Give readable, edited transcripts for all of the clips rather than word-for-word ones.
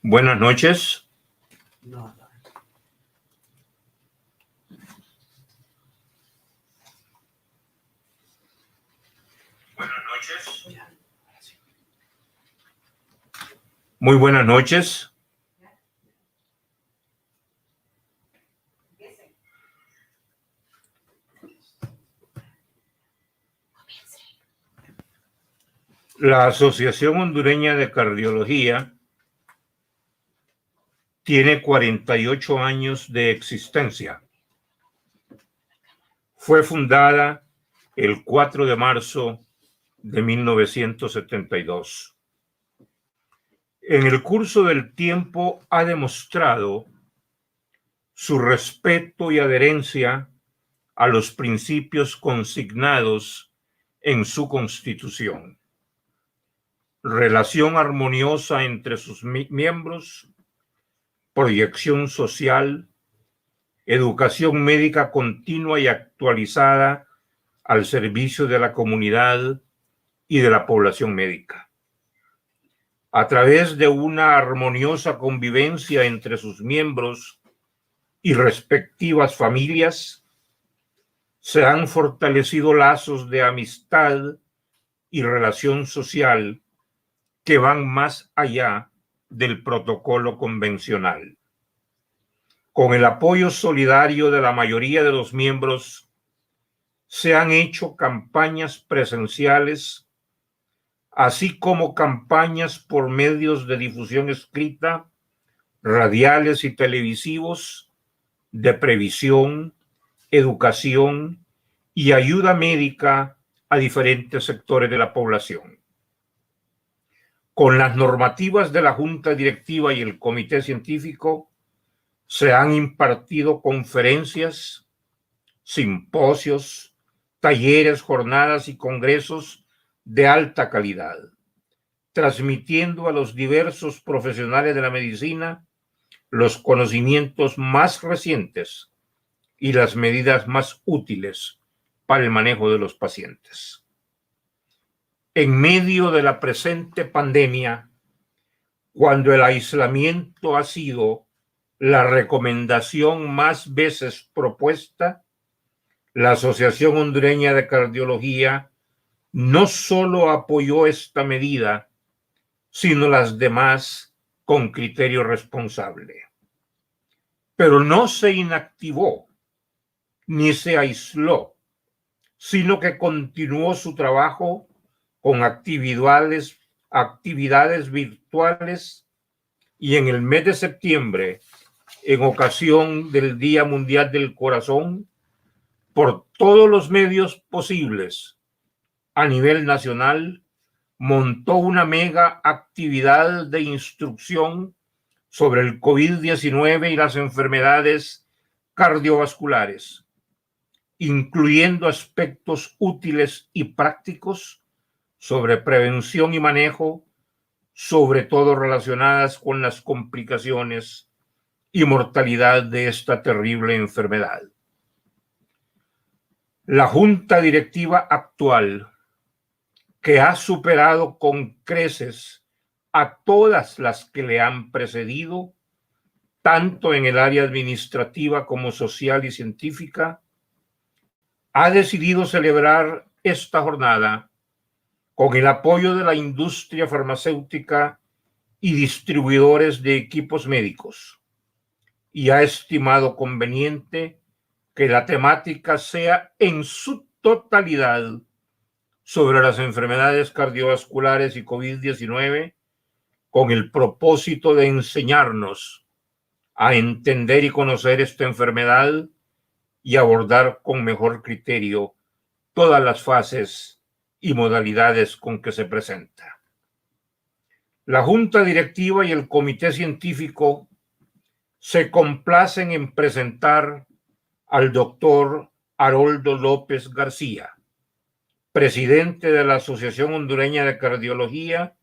Buenas noches. Muy buenas noches. La Asociación Hondureña de Cardiología tiene 48 años de existencia. Fue fundada el 4 de marzo de 1972. En el curso del tiempo ha demostrado su respeto y adherencia a los principios consignados en su constitución. Relación armoniosa entre sus miembros, proyección social, educación médica continua y actualizada al servicio de la comunidad y de la población médica. A través de una armoniosa convivencia entre sus miembros y respectivas familias, se han fortalecido lazos de amistad y relación social que van más allá del protocolo convencional. Con el apoyo solidario de la mayoría de los miembros, se han hecho campañas presenciales, así como campañas por medios de difusión escrita, radiales y televisivos, de previsión, educación y ayuda médica a diferentes sectores de la población. Con las normativas de la Junta Directiva y el Comité Científico, se han impartido conferencias, simposios, talleres, jornadas y congresos de alta calidad, transmitiendo a los diversos profesionales de la medicina los conocimientos más recientes y las medidas más útiles para el manejo de los pacientes. En medio de la presente pandemia, cuando el aislamiento ha sido la recomendación más veces propuesta, la Asociación Hondureña de Cardiología no solo apoyó esta medida, sino las demás con criterio responsable. Pero no se inactivó ni se aisló, sino que continuó su trabajo con actividades virtuales, y en el mes de septiembre, en ocasión del Día Mundial del Corazón, por todos los medios posibles a nivel nacional, montó una mega actividad de instrucción sobre el COVID-19 y las enfermedades cardiovasculares, incluyendo aspectos útiles y prácticos sobre prevención y manejo, sobre todo relacionadas con las complicaciones y mortalidad de esta terrible enfermedad. La Junta Directiva actual, que ha superado con creces a todas las que le han precedido, tanto en el área administrativa como social y científica, ha decidido celebrar esta jornada con el apoyo de la industria farmacéutica y distribuidores de equipos médicos, y ha estimado conveniente que la temática sea en su totalidad sobre las enfermedades cardiovasculares y COVID-19, con el propósito de enseñarnos a entender y conocer esta enfermedad y abordar con mejor criterio todas las fases y modalidades con que se presenta. La Junta Directiva y el Comité Científico se complacen en presentar al doctor Haroldo López García, presidente de la Asociación Hondureña de Cardiología,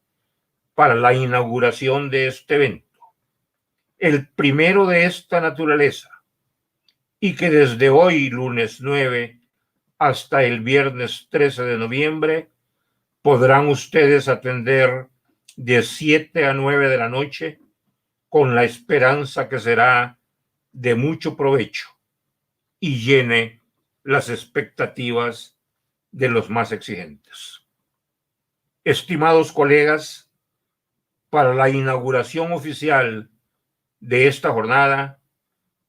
para la inauguración de este evento, el primero de esta naturaleza, y que desde hoy, lunes 9, hasta el viernes 13 de noviembre, podrán ustedes atender de 7 a 9 de la noche, con la esperanza que será de mucho provecho y llene las expectativas de los más exigentes. Estimados colegas, para la inauguración oficial de esta jornada,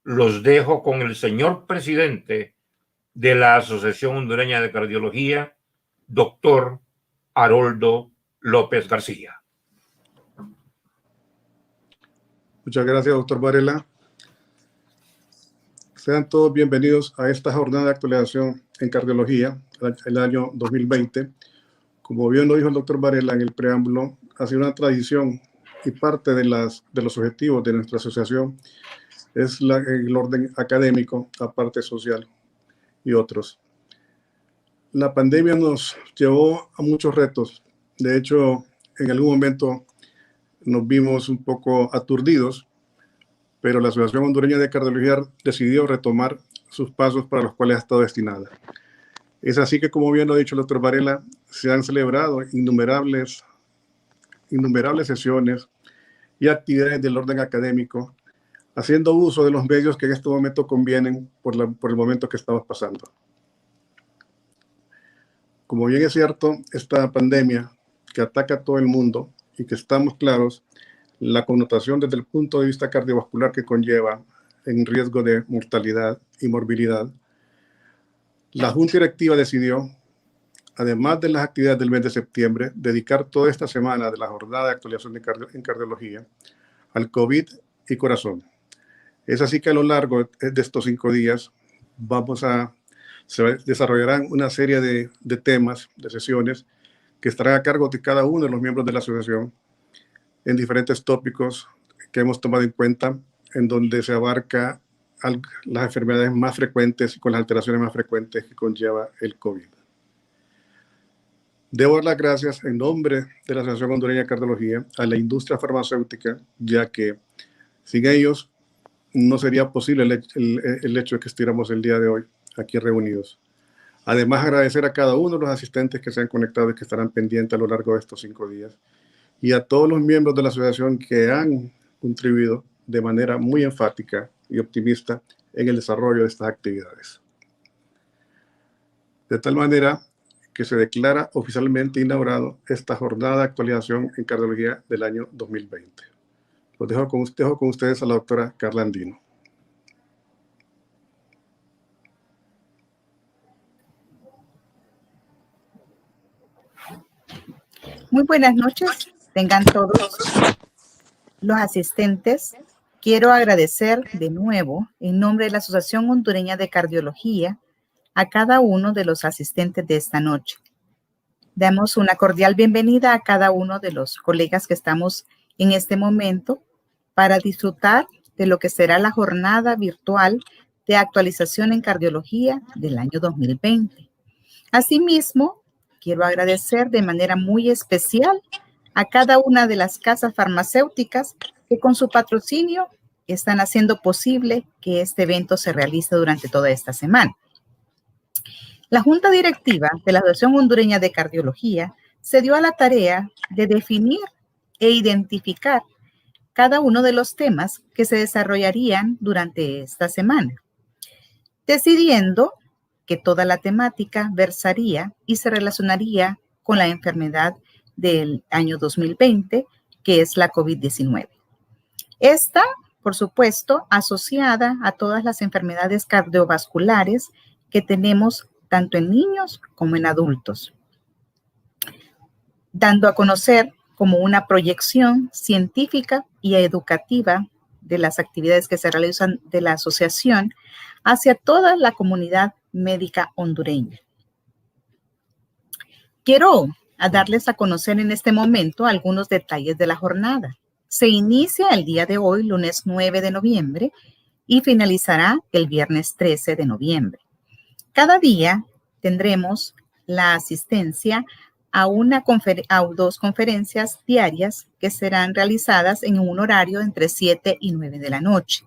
los dejo con el señor presidente de la Asociación Hondureña de Cardiología, doctor Haroldo López García. Muchas gracias, doctor Varela. Sean todos bienvenidos a esta jornada de actualización en cardiología, el año 2020. Como bien lo dijo el doctor Varela en el preámbulo, ha sido una tradición y parte de los objetivos de nuestra asociación es el orden académico, la parte social y otros. La pandemia nos llevó a muchos retos. De hecho, en algún momento nos vimos un poco aturdidos, pero la Asociación Hondureña de Cardiología decidió retomar sus pasos para los cuales ha estado destinada. Es así que, como bien lo ha dicho el doctor Varela, se han celebrado innumerables sesiones y actividades del orden académico, haciendo uso de los medios que en este momento convienen por el momento que estamos pasando. Como bien es cierto, esta pandemia que ataca a todo el mundo y que estamos claros, la connotación desde el punto de vista cardiovascular que conlleva en riesgo de mortalidad y morbilidad, la Junta Directiva decidió, además de las actividades del mes de septiembre, dedicar toda esta semana de la jornada de actualización en cardiología al COVID y corazón. Es así que a lo largo de estos 5 días se desarrollarán una serie de temas, de sesiones, que estarán a cargo de cada uno de los miembros de la asociación en diferentes tópicos que hemos tomado en cuenta, en donde se abarca las enfermedades más frecuentes y con las alteraciones más frecuentes que conlleva el COVID. Debo dar las gracias en nombre de la Asociación Hondureña de Cardiología a la industria farmacéutica, ya que sin ellos no sería posible el hecho de que estuviéramos el día de hoy aquí reunidos. Además, agradecer a cada uno de los asistentes que se han conectado y que estarán pendientes a lo largo de estos 5 días, y a todos los miembros de la asociación que han contribuido de manera muy enfática y optimista en el desarrollo de estas actividades. De tal manera que se declara oficialmente inaugurado esta jornada de actualización en cardiología del año 2020. Los dejo con ustedes a la doctora Carla Andino. Muy buenas noches, tengan todos los asistentes. Quiero agradecer de nuevo, en nombre de la Asociación Hondureña de Cardiología, a cada uno de los asistentes de esta noche. Damos una cordial bienvenida a cada uno de los colegas que estamos en este momento para disfrutar de lo que será la jornada virtual de actualización en cardiología del año 2020. Asimismo, quiero agradecer de manera muy especial a cada una de las casas farmacéuticas que con su patrocinio están haciendo posible que este evento se realice durante toda esta semana. La Junta Directiva de la Asociación Hondureña de Cardiología se dio a la tarea de definir e identificar cada uno de los temas que se desarrollarían durante esta semana, decidiendo que toda la temática versaría y se relacionaría con la enfermedad del año 2020, que es la COVID-19. Esta, por supuesto, asociada a todas las enfermedades cardiovasculares que tenemos tanto en niños como en adultos, dando a conocer como una proyección científica y educativa de las actividades que se realizan de la asociación hacia toda la comunidad médica hondureña. Quiero darles a conocer en este momento algunos detalles de la jornada. Se inicia el día de hoy, lunes 9 de noviembre, y finalizará el viernes 13 de noviembre. Cada día tendremos la asistencia a dos conferencias diarias que serán realizadas en un horario entre 7 y 9 de la noche.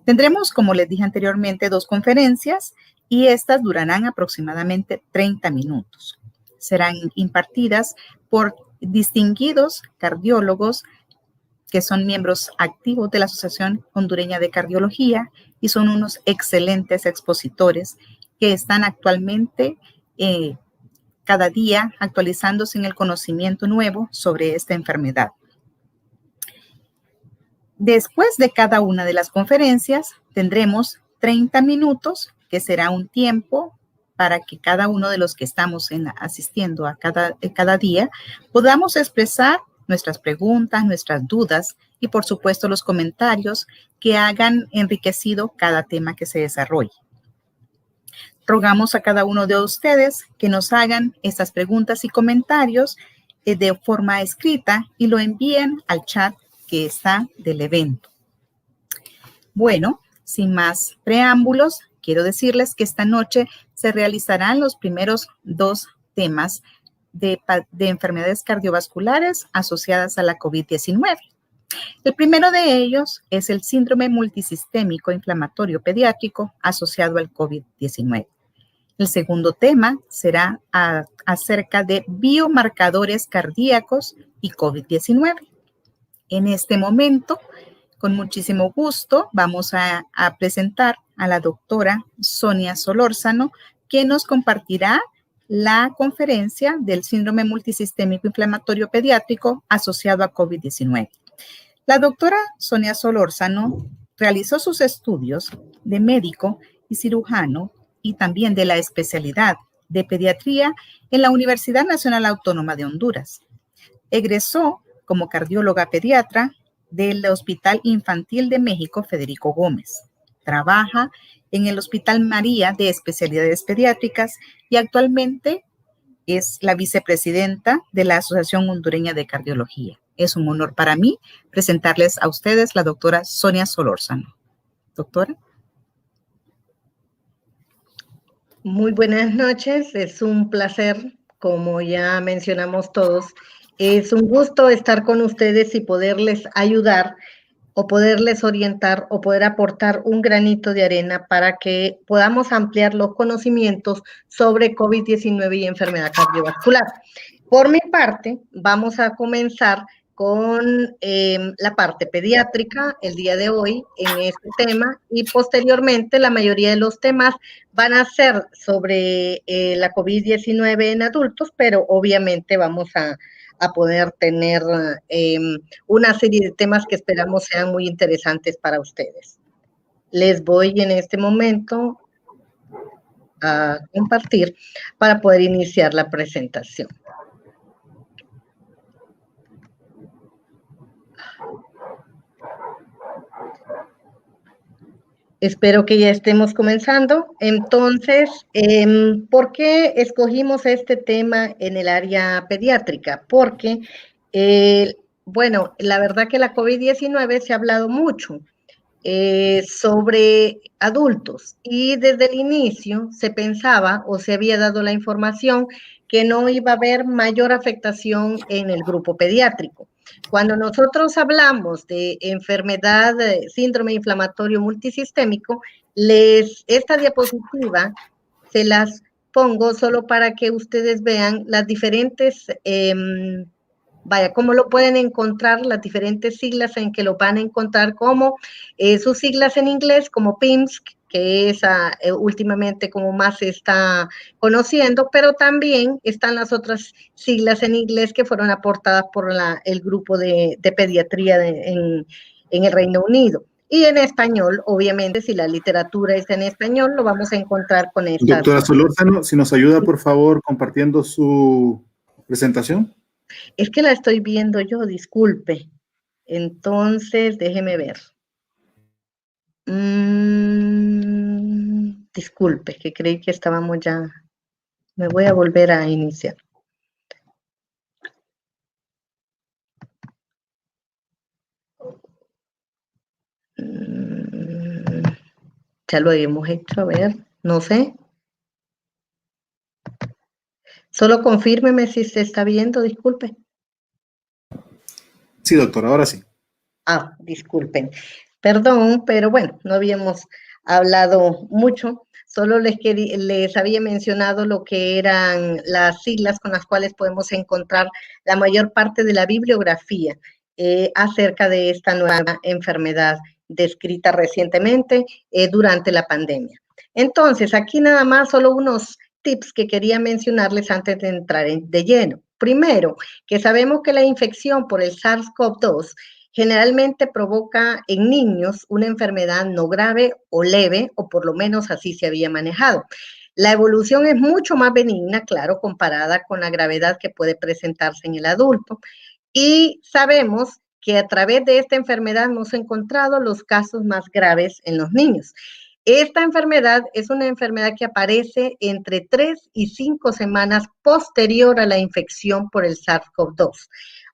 Tendremos, como les dije anteriormente, 2 conferencias y estas durarán aproximadamente 30 minutos. Serán impartidas por distinguidos cardiólogos que son miembros activos de la Asociación Hondureña de Cardiología y son unos excelentes expositores que están actualmente cada día actualizándose en el conocimiento nuevo sobre esta enfermedad. Después de cada una de las conferencias tendremos 30 minutos, que será un tiempo para que cada uno de los que estamos asistiendo a cada día podamos expresar nuestras preguntas, nuestras dudas y por supuesto los comentarios que hagan enriquecido cada tema que se desarrolle. Rogamos a cada uno de ustedes que nos hagan estas preguntas y comentarios de forma escrita y lo envíen al chat que está del evento. Bueno, sin más preámbulos, quiero decirles que esta noche se realizarán los primeros 2 temas de enfermedades cardiovasculares asociadas a la COVID-19. El primero de ellos es el síndrome multisistémico inflamatorio pediátrico asociado al COVID-19. El segundo tema será acerca de biomarcadores cardíacos y COVID-19. En este momento, con muchísimo gusto, vamos a presentar a la doctora Sonia Solórzano, quien nos compartirá la conferencia del síndrome multisistémico inflamatorio pediátrico asociado a COVID-19. La doctora Sonia Solórzano realizó sus estudios de médico y cirujano y también de la especialidad de pediatría en la Universidad Nacional Autónoma de Honduras. Egresó como cardióloga pediatra del Hospital Infantil de México Federico Gómez. Trabaja en el Hospital María de Especialidades Pediátricas y actualmente es la vicepresidenta de la Asociación Hondureña de Cardiología. Es un honor para mí presentarles a ustedes la doctora Sonia Solórzano. Doctora. Muy buenas noches, es un placer, como ya mencionamos todos, es un gusto estar con ustedes y poderles ayudar o poderles orientar o poder aportar un granito de arena para que podamos ampliar los conocimientos sobre COVID-19 y enfermedad cardiovascular. Por mi parte, vamos a comenzar con la parte pediátrica el día de hoy en este tema y posteriormente la mayoría de los temas van a ser sobre la COVID-19 en adultos, pero obviamente vamos a poder tener una serie de temas que esperamos sean muy interesantes para ustedes. Les voy en este momento a compartir para poder iniciar la presentación. Espero que ya estemos comenzando. Entonces, ¿por qué escogimos este tema en el área pediátrica? Porque, bueno, la verdad que la COVID-19 se ha hablado mucho sobre adultos y desde el inicio se pensaba o se había dado la información que no iba a haber mayor afectación en el grupo pediátrico. Cuando nosotros hablamos de enfermedad, síndrome inflamatorio multisistémico, esta diapositiva se las pongo solo para que ustedes vean las diferentes, cómo lo pueden encontrar, las diferentes siglas en que lo van a encontrar, como sus siglas en inglés, como PIMS, que es últimamente como más se está conociendo, pero también están las otras siglas en inglés que fueron aportadas por el grupo de pediatría en el Reino Unido. Y en español, obviamente, si la literatura es en español, lo vamos a encontrar con estas. Doctora Solórzano, si nos ayuda, por favor, compartiendo su presentación. Es que la estoy viendo yo, disculpe. Entonces, déjeme ver. Disculpe, que creí que estábamos ya. Me voy a volver a iniciar. Ya lo hemos hecho, a ver, no sé. Solo confírmeme si se está viendo, disculpe. Sí, doctora, ahora sí. Disculpen. Perdón, pero bueno, no habíamos hablado mucho. Solo les había mencionado lo que eran las siglas con las cuales podemos encontrar la mayor parte de la bibliografía acerca de esta nueva enfermedad descrita recientemente durante la pandemia. Entonces, aquí nada más solo unos tips que quería mencionarles antes de entrar de lleno. Primero, que sabemos que la infección por el SARS-CoV-2 generalmente provoca en niños una enfermedad no grave o leve, o por lo menos así se había manejado. La evolución es mucho más benigna, claro, comparada con la gravedad que puede presentarse en el adulto. Y sabemos que a través de esta enfermedad hemos encontrado los casos más graves en los niños. Esta enfermedad es una enfermedad que aparece entre 3 y 5 semanas posterior a la infección por el SARS-CoV-2.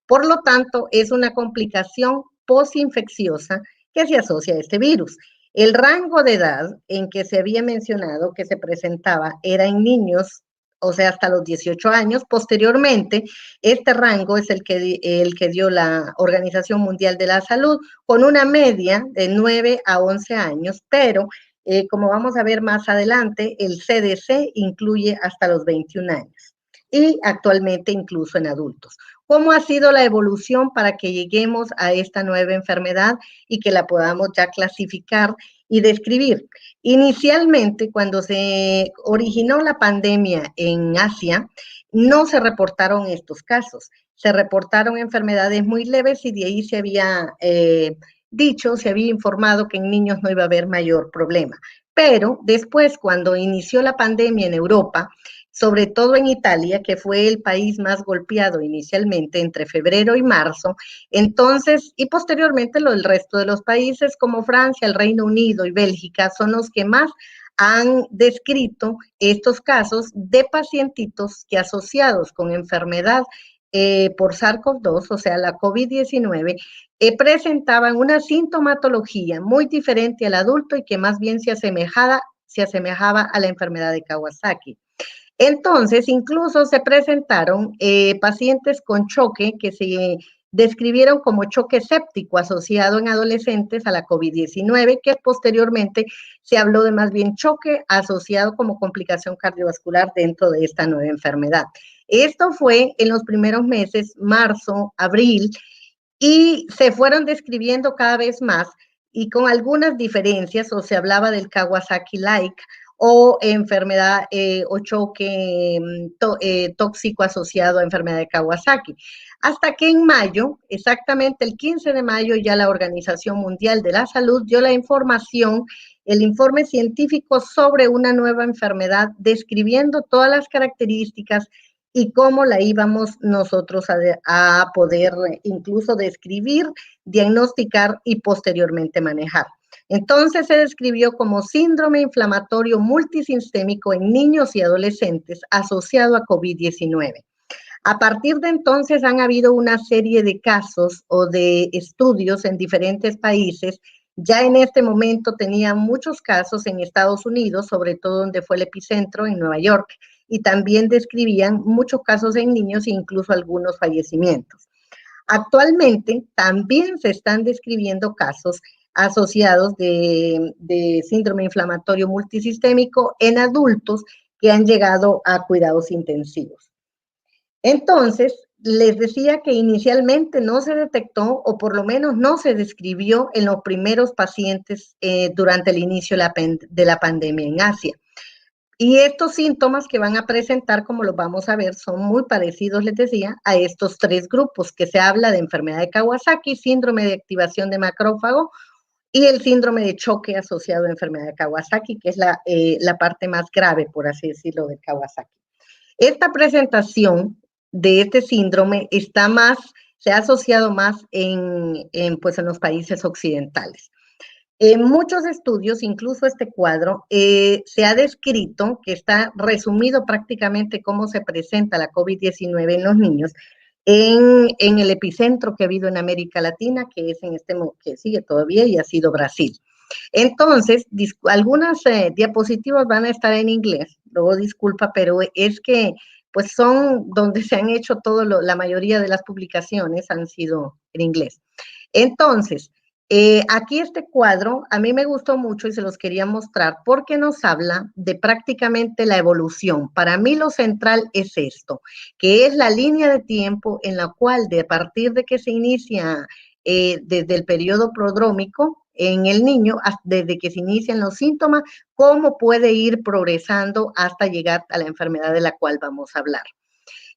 Por lo tanto, es una complicación posinfecciosa que se asocia a este virus. El rango de edad en que se había mencionado que se presentaba era en niños, o sea, hasta los 18 años. Posteriormente, este rango es el que dio la Organización Mundial de la Salud, con una media de 9 a 11 años, pero como vamos a ver más adelante, el CDC incluye hasta los 21 años y actualmente incluso en adultos. ¿Cómo ha sido la evolución para que lleguemos a esta nueva enfermedad y que la podamos ya clasificar y describir? Inicialmente, cuando se originó la pandemia en Asia, no se reportaron estos casos. Se reportaron enfermedades muy leves y de ahí se había se había informado que en niños no iba a haber mayor problema. Pero después, cuando inició la pandemia en Europa, sobre todo en Italia, que fue el país más golpeado inicialmente entre febrero y marzo, entonces, y posteriormente el resto de los países como Francia, el Reino Unido y Bélgica son los que más han descrito estos casos de pacientitos que asociados con enfermedad por SARS-CoV-2, o sea, la COVID-19, presentaban una sintomatología muy diferente al adulto y que más bien se asemejaba a la enfermedad de Kawasaki. Entonces, incluso se presentaron pacientes con choque que se describieron como choque séptico asociado en adolescentes a la COVID-19, que posteriormente se habló de más bien choque asociado como complicación cardiovascular dentro de esta nueva enfermedad. Esto fue en los primeros meses, marzo, abril, y se fueron describiendo cada vez más y con algunas diferencias, o se hablaba del Kawasaki-like, o enfermedad o choque tóxico asociado a enfermedad de Kawasaki. Hasta que en mayo, exactamente el 15 de mayo, ya la Organización Mundial de la Salud dio la información, el informe científico sobre una nueva enfermedad, describiendo todas las características y cómo la íbamos nosotros a poder incluso describir, diagnosticar y posteriormente manejar. Entonces se describió como síndrome inflamatorio multisistémico en niños y adolescentes asociado a COVID-19. A partir de entonces han habido una serie de casos o de estudios en diferentes países. Ya en este momento tenían muchos casos en Estados Unidos, sobre todo donde fue el epicentro, en Nueva York, y también describían muchos casos en niños e incluso algunos fallecimientos. Actualmente también se están describiendo casos asociados de síndrome inflamatorio multisistémico en adultos que han llegado a cuidados intensivos. Entonces, les decía que inicialmente no se detectó, o por lo menos no se describió en los primeros pacientes durante el inicio de la pandemia en Asia. Y estos síntomas que van a presentar, como los vamos a ver, son muy parecidos, les decía, a estos tres grupos que se habla de enfermedad de Kawasaki, síndrome de activación de macrófago y el síndrome de choque asociado a enfermedad de Kawasaki, que es la parte más grave, por así decirlo, de Kawasaki. Esta presentación de este síndrome se ha asociado más en los países occidentales. En muchos estudios, incluso este cuadro, se ha descrito que está resumido prácticamente cómo se presenta la COVID-19 en los niños en el epicentro que ha habido en América Latina, que es que sigue todavía y ha sido Brasil. Entonces, algunas diapositivas van a estar en inglés, luego disculpa, pero es que pues son donde se han hecho la mayoría de las publicaciones han sido en inglés. Entonces, aquí este cuadro a mí me gustó mucho y se los quería mostrar porque nos habla de prácticamente la evolución. Para mí lo central es esto, que es la línea de tiempo en la cual a partir de que se inicia desde el periodo prodrómico en el niño, desde que se inician los síntomas, cómo puede ir progresando hasta llegar a la enfermedad de la cual vamos a hablar.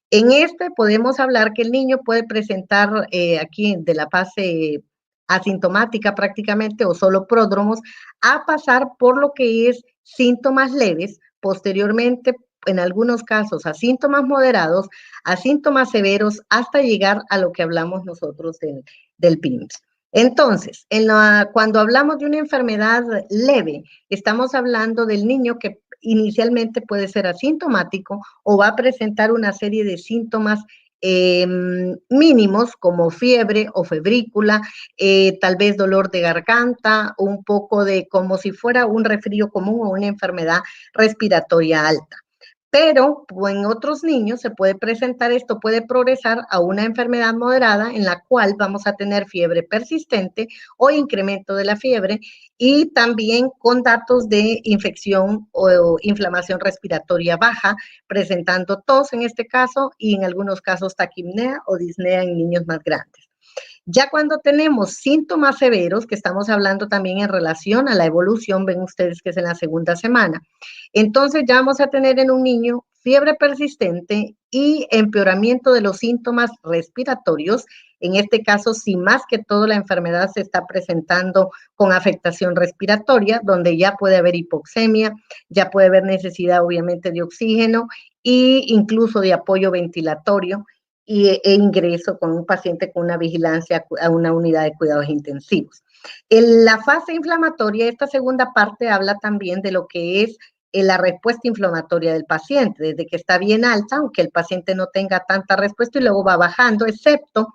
En podemos hablar que el niño puede presentar aquí de la fase asintomática prácticamente o solo pródromos a pasar por lo que es síntomas leves, posteriormente en algunos casos a síntomas moderados, a síntomas severos, hasta llegar a lo que hablamos nosotros del PIMS. Entonces, cuando hablamos de una enfermedad leve, estamos hablando del niño que inicialmente puede ser asintomático o va a presentar una serie de síntomas mínimos como fiebre o febrícula, tal vez dolor de garganta, un poco de como si fuera un resfrío común o una enfermedad respiratoria alta. Pero en otros niños se puede presentar esto, puede progresar a una enfermedad moderada en la cual vamos a tener fiebre persistente o incremento de la fiebre y también con datos de infección o inflamación respiratoria baja, presentando tos en este caso y en algunos casos taquipnea o disnea en niños más grandes. Ya cuando tenemos síntomas severos, que estamos hablando también en relación a la evolución, ven ustedes que es en la segunda semana, entonces ya vamos a tener en un niño fiebre persistente y empeoramiento de los síntomas respiratorios. En este caso, si más que todo la enfermedad se está presentando con afectación respiratoria, donde ya puede haber hipoxemia, ya puede haber necesidad obviamente de oxígeno e incluso de apoyo ventilatorio e ingreso con un paciente con una vigilancia a una unidad de cuidados intensivos. En la fase inflamatoria, esta segunda parte habla también de lo que es la respuesta inflamatoria del paciente, desde que está bien alta, aunque el paciente no tenga tanta respuesta y luego va bajando, excepto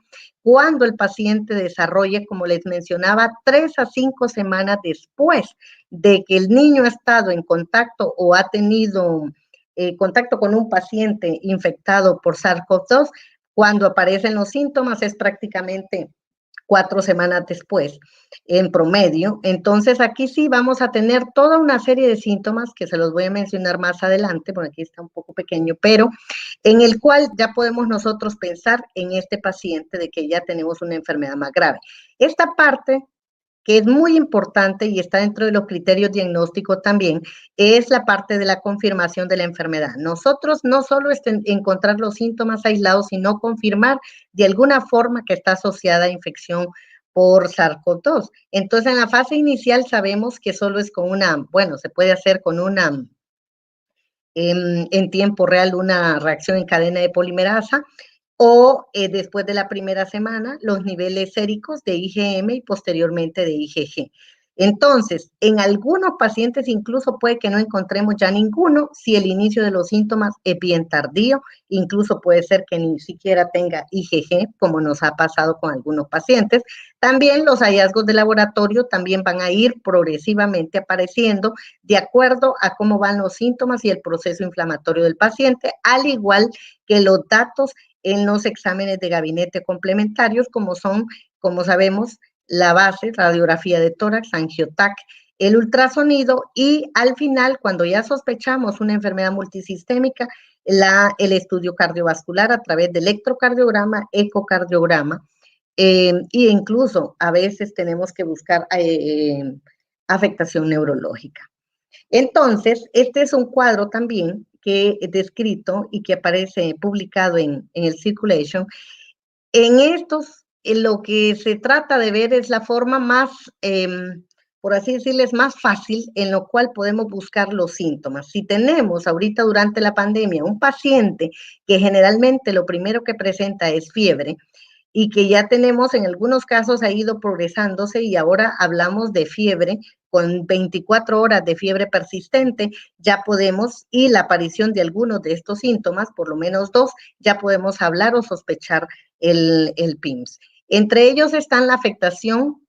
cuando el paciente desarrolle, como les mencionaba, 3 a 5 semanas después de que el niño ha estado en contacto o ha tenido contacto con un paciente infectado por SARS-CoV-2, cuando aparecen los síntomas es prácticamente 4 semanas después, en promedio. Entonces, aquí sí vamos a tener toda una serie de síntomas que se los voy a mencionar más adelante, porque aquí está un poco pequeño, pero en el cual ya podemos nosotros pensar en este paciente de que ya tenemos una enfermedad más grave. Esta parte que es muy importante y está dentro de los criterios diagnósticos también, es la parte de la confirmación de la enfermedad. Nosotros no solo es encontrar los síntomas aislados, sino confirmar de alguna forma que está asociada a infección por SARS-CoV-2. Entonces, en la fase inicial sabemos que solo es con se puede hacer con en tiempo real una reacción en cadena de polimerasa, o después de la primera semana, los niveles séricos de IgM y posteriormente de IgG. Entonces, en algunos pacientes incluso puede que no encontremos ya ninguno si el inicio de los síntomas es bien tardío, incluso puede ser que ni siquiera tenga IgG, como nos ha pasado con algunos pacientes. También los hallazgos de laboratorio también van a ir progresivamente apareciendo de acuerdo a cómo van los síntomas y el proceso inflamatorio del paciente, al igual que los datos en los exámenes de gabinete complementarios, como son, como sabemos, la base, radiografía de tórax, angiotac, el ultrasonido y al final, cuando ya sospechamos una enfermedad multisistémica, el estudio cardiovascular a través de electrocardiograma, ecocardiograma, e incluso a veces tenemos que buscar afectación neurológica. Entonces, este es un cuadro también que he descrito y que aparece publicado en el Circulation. En estos, lo que se trata de ver es la forma más, por así decirles, más fácil en lo cual podemos buscar los síntomas. Si tenemos ahorita durante la pandemia un paciente que generalmente lo primero que presenta es fiebre, y que ya tenemos en algunos casos ha ido progresándose y ahora hablamos de fiebre con 24 horas de fiebre persistente, ya podemos, y la aparición de algunos de estos síntomas, por lo menos 2, ya podemos hablar o sospechar el PIMS. Entre ellos están la afectación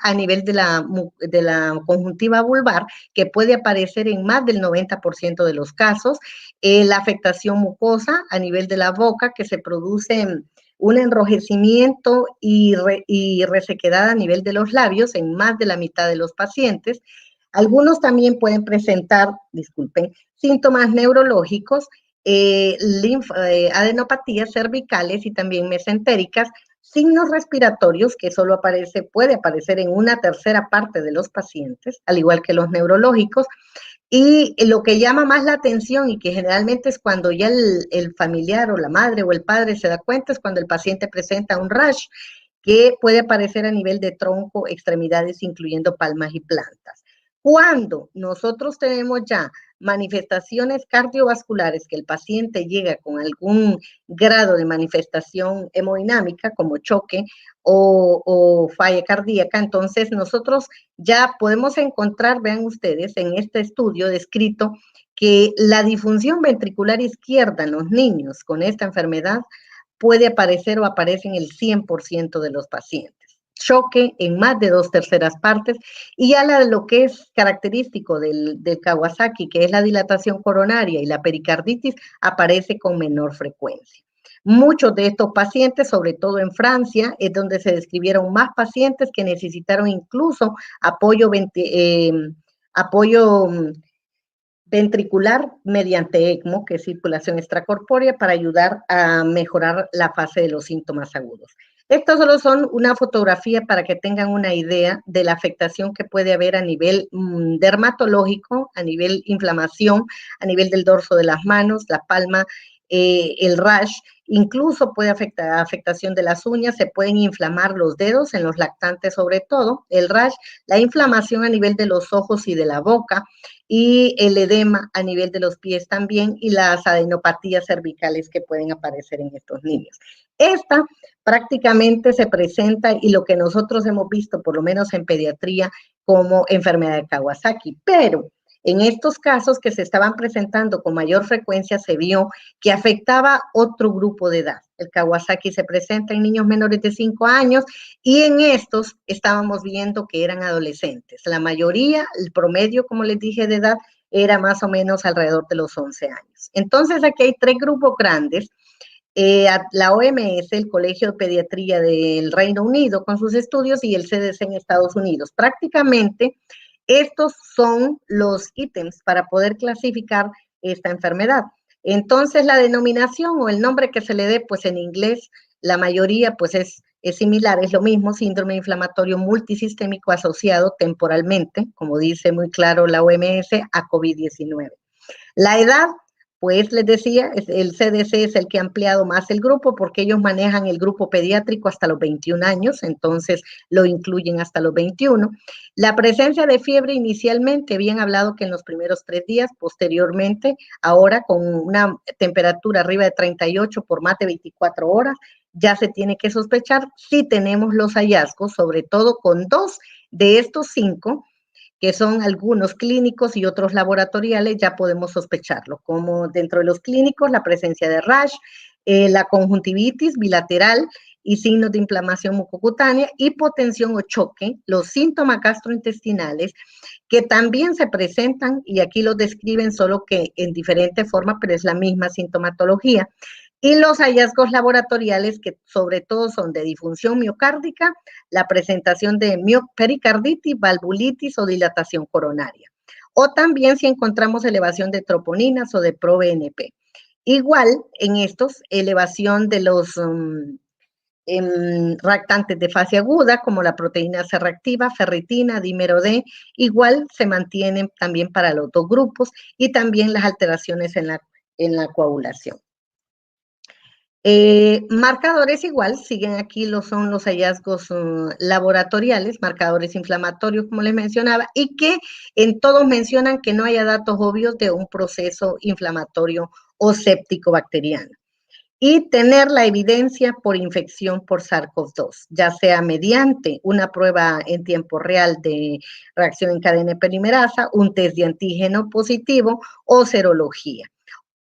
a nivel de la conjuntiva vulvar, que puede aparecer en más del 90% de los casos, la afectación mucosa a nivel de la boca, que se produce un enrojecimiento y resequedad a nivel de los labios en más de la mitad de los pacientes. Algunos también pueden presentar, síntomas neurológicos, adenopatías cervicales y también mesentéricas, signos respiratorios que solo puede aparecer en una tercera parte de los pacientes, al igual que los neurológicos. Y lo que llama más la atención y que generalmente es cuando ya el familiar o la madre o el padre se da cuenta, es cuando el paciente presenta un rash que puede aparecer a nivel de tronco, extremidades, incluyendo palmas y plantas. Cuando nosotros tenemos ya manifestaciones cardiovasculares, que el paciente llega con algún grado de manifestación hemodinámica, como choque o falla cardíaca, entonces nosotros ya podemos encontrar, vean ustedes, en este estudio descrito que la disfunción ventricular izquierda en los niños con esta enfermedad puede aparecer o aparece en el 100% de los pacientes. Choque en más de 2/3 partes, y ya lo que es característico del Kawasaki, que es la dilatación coronaria y la pericarditis, aparece con menor frecuencia. Muchos de estos pacientes, sobre todo en Francia, es donde se describieron más pacientes que necesitaron incluso apoyo ventricular mediante ECMO, que es circulación extracorpórea, para ayudar a mejorar la fase de los síntomas agudos. Estos solo son una fotografía para que tengan una idea de la afectación que puede haber a nivel dermatológico, a nivel inflamación, a nivel del dorso de las manos, la palma, el rash, incluso puede afectar afectación de las uñas, se pueden inflamar los dedos en los lactantes sobre todo, el rash, la inflamación a nivel de los ojos y de la boca, y el edema a nivel de los pies también, y las adenopatías cervicales que pueden aparecer en estos niños. Esta prácticamente se presenta, y lo que nosotros hemos visto, por lo menos en pediatría, como enfermedad de Kawasaki, pero en estos casos que se estaban presentando con mayor frecuencia se vio que afectaba otro grupo de edad. El Kawasaki se presenta en niños menores de 5 años y en estos estábamos viendo que eran adolescentes. La mayoría, el promedio, como les dije, de edad era más o menos alrededor de los 11 años. Entonces aquí hay 3 grupos grandes. La OMS, el Colegio de Pediatría del Reino Unido con sus estudios, y el CDC en Estados Unidos. Prácticamente estos son los ítems para poder clasificar esta enfermedad. Entonces, la denominación o el nombre que se le dé, pues en inglés, la mayoría pues es similar, es lo mismo, síndrome inflamatorio multisistémico asociado temporalmente, como dice muy claro la OMS, a COVID-19. La edad, pues les decía, el CDC es el que ha ampliado más el grupo porque ellos manejan el grupo pediátrico hasta los 21 años, entonces lo incluyen hasta los 21. La presencia de fiebre inicialmente, habían hablado que en los primeros 3 días, posteriormente, ahora con una temperatura arriba de 38 por más de 24 horas, ya se tiene que sospechar si tenemos los hallazgos, sobre todo con 2 De estos 5, que son algunos clínicos y otros laboratoriales, ya podemos sospecharlo, como dentro de los clínicos la presencia de rash, la conjuntivitis bilateral y signos de inflamación mucocutánea, hipotensión o choque, los síntomas gastrointestinales, que también se presentan, y aquí los describen solo que en diferente forma, pero es la misma sintomatología, y los hallazgos laboratoriales que sobre todo son de disfunción miocárdica, la presentación de pericarditis, valvulitis o dilatación coronaria. O también si encontramos elevación de troponinas o de ProBNP. Igual en estos, elevación de los reactantes de fase aguda, como la proteína C reactiva, ferritina, dímero D, igual se mantienen también para los 2 grupos, y también las alteraciones en la coagulación. Marcadores igual, siguen aquí, son los hallazgos laboratoriales, marcadores inflamatorios, como les mencionaba, y que en todos mencionan que no haya datos obvios de un proceso inflamatorio o séptico bacteriano. Y tener la evidencia por infección por SARS-CoV-2, ya sea mediante una prueba en tiempo real de reacción en cadena polimerasa, un test de antígeno positivo o serología.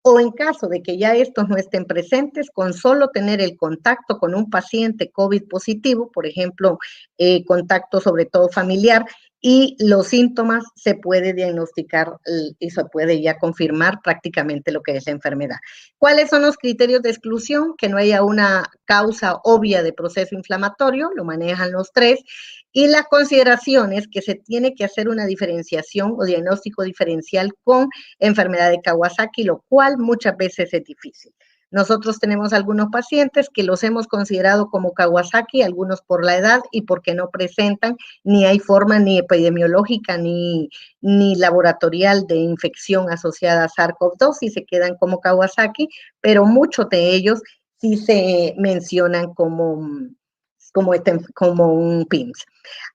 O en caso de que ya estos no estén presentes, con solo tener el contacto con un paciente COVID positivo, por ejemplo, contacto sobre todo familiar, y los síntomas se puede diagnosticar y se puede ya confirmar prácticamente lo que es la enfermedad. ¿Cuáles son los criterios de exclusión? Que no haya una causa obvia de proceso inflamatorio, lo manejan los 3, y las consideraciones que se tiene que hacer una diferenciación o diagnóstico diferencial con enfermedad de Kawasaki, lo cual muchas veces es difícil. Nosotros tenemos algunos pacientes que los hemos considerado como Kawasaki, algunos por la edad y porque no presentan, ni hay forma ni epidemiológica ni laboratorial de infección asociada a SARS-CoV-2 y se quedan como Kawasaki, pero muchos de ellos sí se mencionan como un PIMS.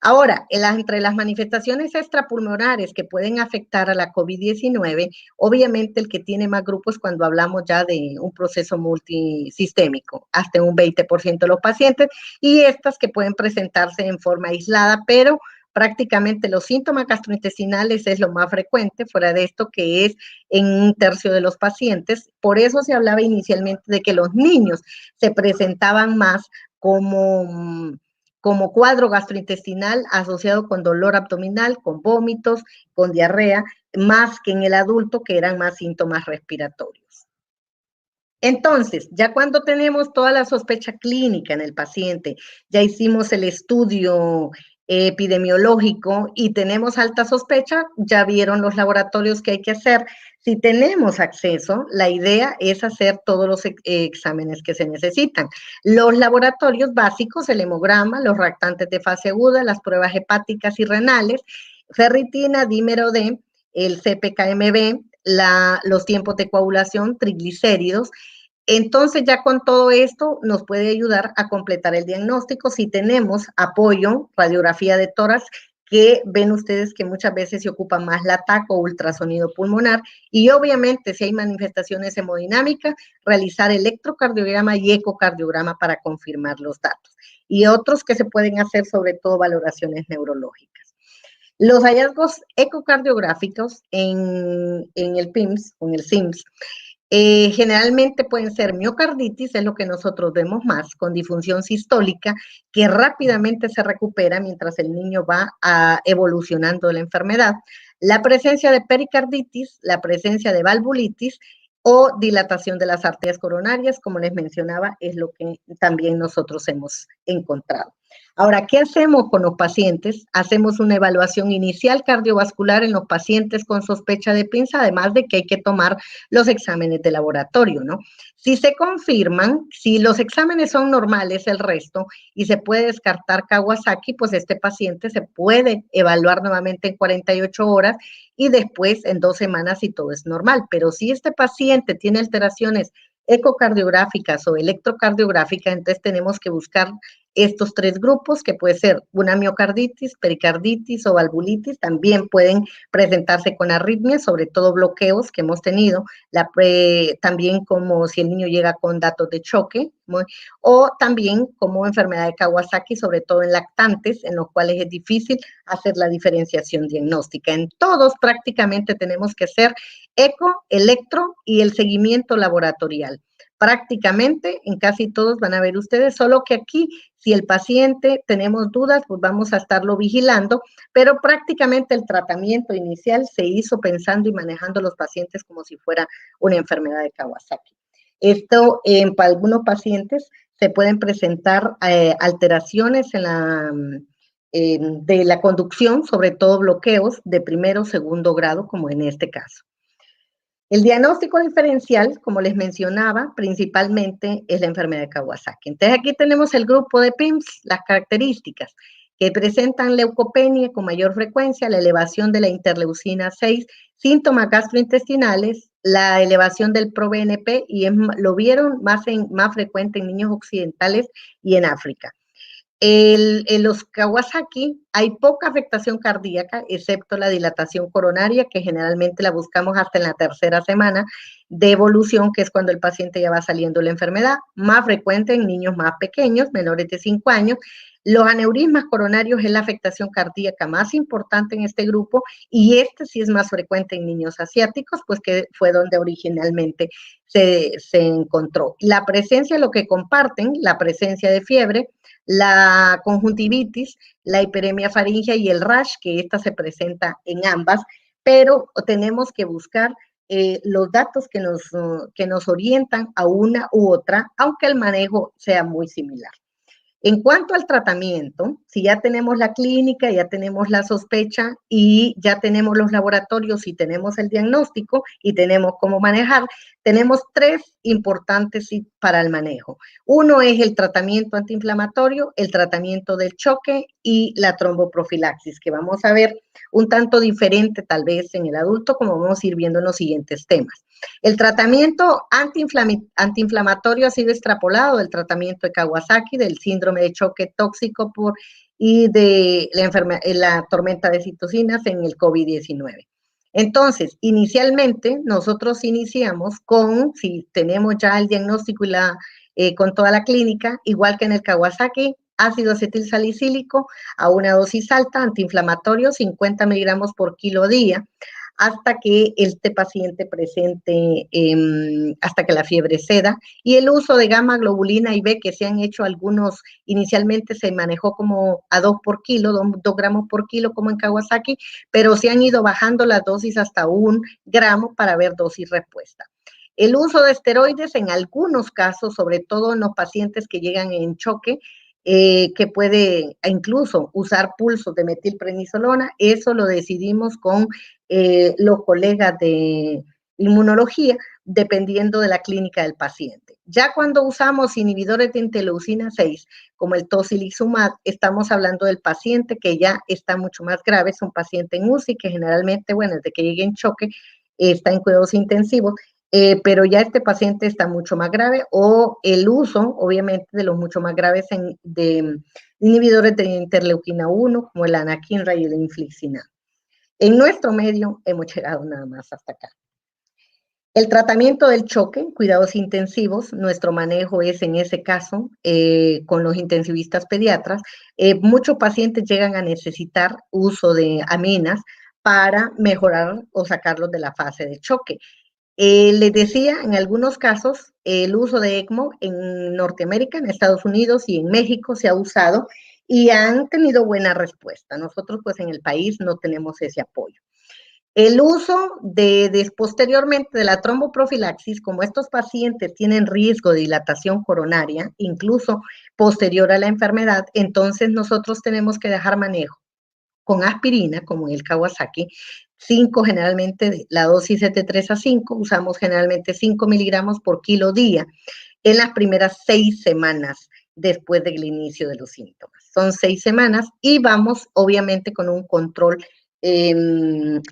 Ahora, entre las manifestaciones extrapulmonares que pueden afectar a la COVID-19, obviamente el que tiene más grupos cuando hablamos ya de un proceso multisistémico, hasta un 20% de los pacientes, y estas que pueden presentarse en forma aislada, pero prácticamente los síntomas gastrointestinales es lo más frecuente, fuera de esto que es en 1/3 de los pacientes. Por eso se hablaba inicialmente de que los niños se presentaban más como cuadro gastrointestinal asociado con dolor abdominal, con vómitos, con diarrea, más que en el adulto, que eran más síntomas respiratorios. Entonces, ya cuando tenemos toda la sospecha clínica en el paciente, ya hicimos el estudio epidemiológico y tenemos alta sospecha, ya vieron los laboratorios que hay que hacer. Si tenemos acceso, la idea es hacer todos los exámenes que se necesitan. Los laboratorios básicos, el hemograma, los reactantes de fase aguda, las pruebas hepáticas y renales, ferritina, dímero D, el CPKMB, los tiempos de coagulación, triglicéridos. Entonces, ya con todo esto nos puede ayudar a completar el diagnóstico si tenemos apoyo, radiografía de tórax, que ven ustedes que muchas veces se ocupa más la TAC o ultrasonido pulmonar, y obviamente si hay manifestaciones hemodinámicas, realizar electrocardiograma y ecocardiograma para confirmar los datos. Y otros que se pueden hacer, sobre todo valoraciones neurológicas. Los hallazgos ecocardiográficos en el PIMS o en el SIMS, generalmente pueden ser miocarditis, es lo que nosotros vemos más, con disfunción sistólica, que rápidamente se recupera mientras el niño va evolucionando la enfermedad. La presencia de pericarditis, la presencia de valvulitis o dilatación de las arterias coronarias, como les mencionaba, es lo que también nosotros hemos encontrado. Ahora, ¿qué hacemos con los pacientes? Hacemos una evaluación inicial cardiovascular en los pacientes con sospecha de PIMS, además de que hay que tomar los exámenes de laboratorio, ¿no? Si se confirman, si los exámenes son normales, el resto, y se puede descartar Kawasaki, pues este paciente se puede evaluar nuevamente en 48 horas y después en 2 semanas si todo es normal. Pero si este paciente tiene alteraciones ecocardiográficas o electrocardiográficas, entonces tenemos que buscar estos 3 grupos, que puede ser una miocarditis, pericarditis o valvulitis, también pueden presentarse con arritmias, sobre todo bloqueos que hemos tenido, también como si el niño llega con datos de choque, o también como enfermedad de Kawasaki, sobre todo en lactantes, en los cuales es difícil hacer la diferenciación diagnóstica. En todos prácticamente tenemos que hacer eco, electro y el seguimiento laboratorial. Prácticamente en casi todos van a ver ustedes, solo que aquí, si el paciente tenemos dudas, pues vamos a estarlo vigilando, pero prácticamente el tratamiento inicial se hizo pensando y manejando los pacientes como si fuera una enfermedad de Kawasaki. Esto, para algunos pacientes se pueden presentar alteraciones de la conducción, sobre todo bloqueos de primero o segundo grado, como en este caso. El diagnóstico diferencial, como les mencionaba, principalmente es la enfermedad de Kawasaki. Entonces, aquí tenemos el grupo de PIMS, las características que presentan leucopenia con mayor frecuencia, la elevación de la interleucina 6, síntomas gastrointestinales, la elevación del ProBNP, y lo vieron más frecuente en niños occidentales y en África. En los Kawasaki hay poca afectación cardíaca, excepto la dilatación coronaria, que generalmente la buscamos hasta en la tercera semana de evolución, que es cuando el paciente ya va saliendo la enfermedad, más frecuente en niños más pequeños, menores de 5 años. Los aneurismas coronarios es la afectación cardíaca más importante en este grupo, y este sí es más frecuente en niños asiáticos, pues que fue donde originalmente se encontró. La presencia, lo que comparten, la presencia de fiebre, la conjuntivitis, la hiperemia faríngea y el rash, que esta se presenta en ambas, pero tenemos que buscar los datos que nos orientan a una u otra, aunque el manejo sea muy similar. En cuanto al tratamiento, si ya tenemos la clínica, ya tenemos la sospecha y ya tenemos los laboratorios y tenemos el diagnóstico y tenemos cómo manejar, tenemos 3 importantes para el manejo. Uno es el tratamiento antiinflamatorio, el tratamiento del choque y la tromboprofilaxis, que vamos a ver un tanto diferente tal vez en el adulto, como vamos a ir viendo en los siguientes temas. El tratamiento antiinflamatorio ha sido extrapolado del tratamiento de Kawasaki, del síndrome de choque tóxico y de la tormenta de citocinas en el COVID-19. Entonces, inicialmente, nosotros iniciamos si tenemos ya el diagnóstico y con toda la clínica, igual que en el Kawasaki, ácido acetilsalicílico a una dosis alta, antiinflamatorio, 50 miligramos por kilo día, hasta que este paciente presente, hasta que la fiebre ceda, y el uso de gamma globulina y B, que se han hecho algunos, inicialmente se manejó como a 2 por kilo, 2 gramos por kilo como en Kawasaki, pero se han ido bajando las dosis hasta 1 gramo para ver dosis respuesta. El uso de esteroides en algunos casos, sobre todo en los pacientes que llegan en choque, que puede incluso usar pulsos de metilprednisolona, eso lo decidimos con los colegas de inmunología, dependiendo de la clínica del paciente. Ya cuando usamos inhibidores de interleucina 6, como el tocilizumab, estamos hablando del paciente que ya está mucho más grave, es un paciente en UCI que generalmente, desde que llegue en choque, está en cuidados intensivos, pero ya este paciente está mucho más grave, o el uso, obviamente, de los mucho más graves de inhibidores de interleuquina 1, como el anakinra y el infliximab. En nuestro medio hemos llegado nada más hasta acá. El tratamiento del choque, cuidados intensivos, nuestro manejo es en ese caso con los intensivistas pediatras. Muchos pacientes llegan a necesitar uso de aminas para mejorar o sacarlos de la fase de choque. Les decía, en algunos casos, el uso de ECMO en Norteamérica, en Estados Unidos y en México se ha usado y han tenido buena respuesta. Nosotros, pues, en el país no tenemos ese apoyo. El uso posteriormente de la tromboprofilaxis, como estos pacientes tienen riesgo de dilatación coronaria, incluso posterior a la enfermedad, entonces nosotros tenemos que dejar manejo con aspirina, como en el Kawasaki, 5 generalmente, la dosis es de 3 a 5, usamos generalmente 5 miligramos por kilo día en las primeras 6 semanas después del inicio de los síntomas. Son 6 semanas y vamos obviamente con un control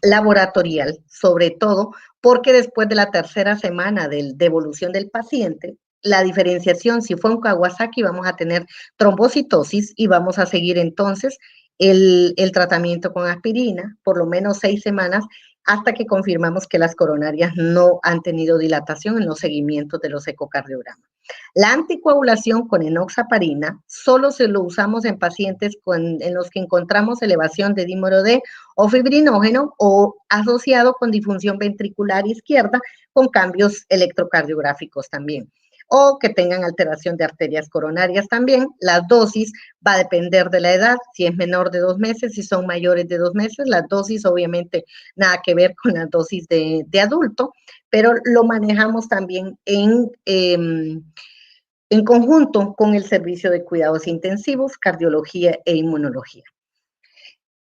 laboratorial, sobre todo porque después de la tercera semana de evolución del paciente, la diferenciación. Si fue un Kawasaki, vamos a tener trombocitosis y vamos a seguir entonces el tratamiento con aspirina por lo menos 6 semanas hasta que confirmamos que las coronarias no han tenido dilatación en los seguimientos de los ecocardiogramas. La anticoagulación con enoxaparina solo se lo usamos en pacientes en los que encontramos elevación de dímero D o fibrinógeno o asociado con disfunción ventricular izquierda con cambios electrocardiográficos también, o que tengan alteración de arterias coronarias también. La dosis va a depender de la edad, si es menor de 2 meses, si son mayores de 2 meses, la dosis obviamente nada que ver con la dosis de adulto, pero lo manejamos también en conjunto con el servicio de cuidados intensivos, cardiología e inmunología.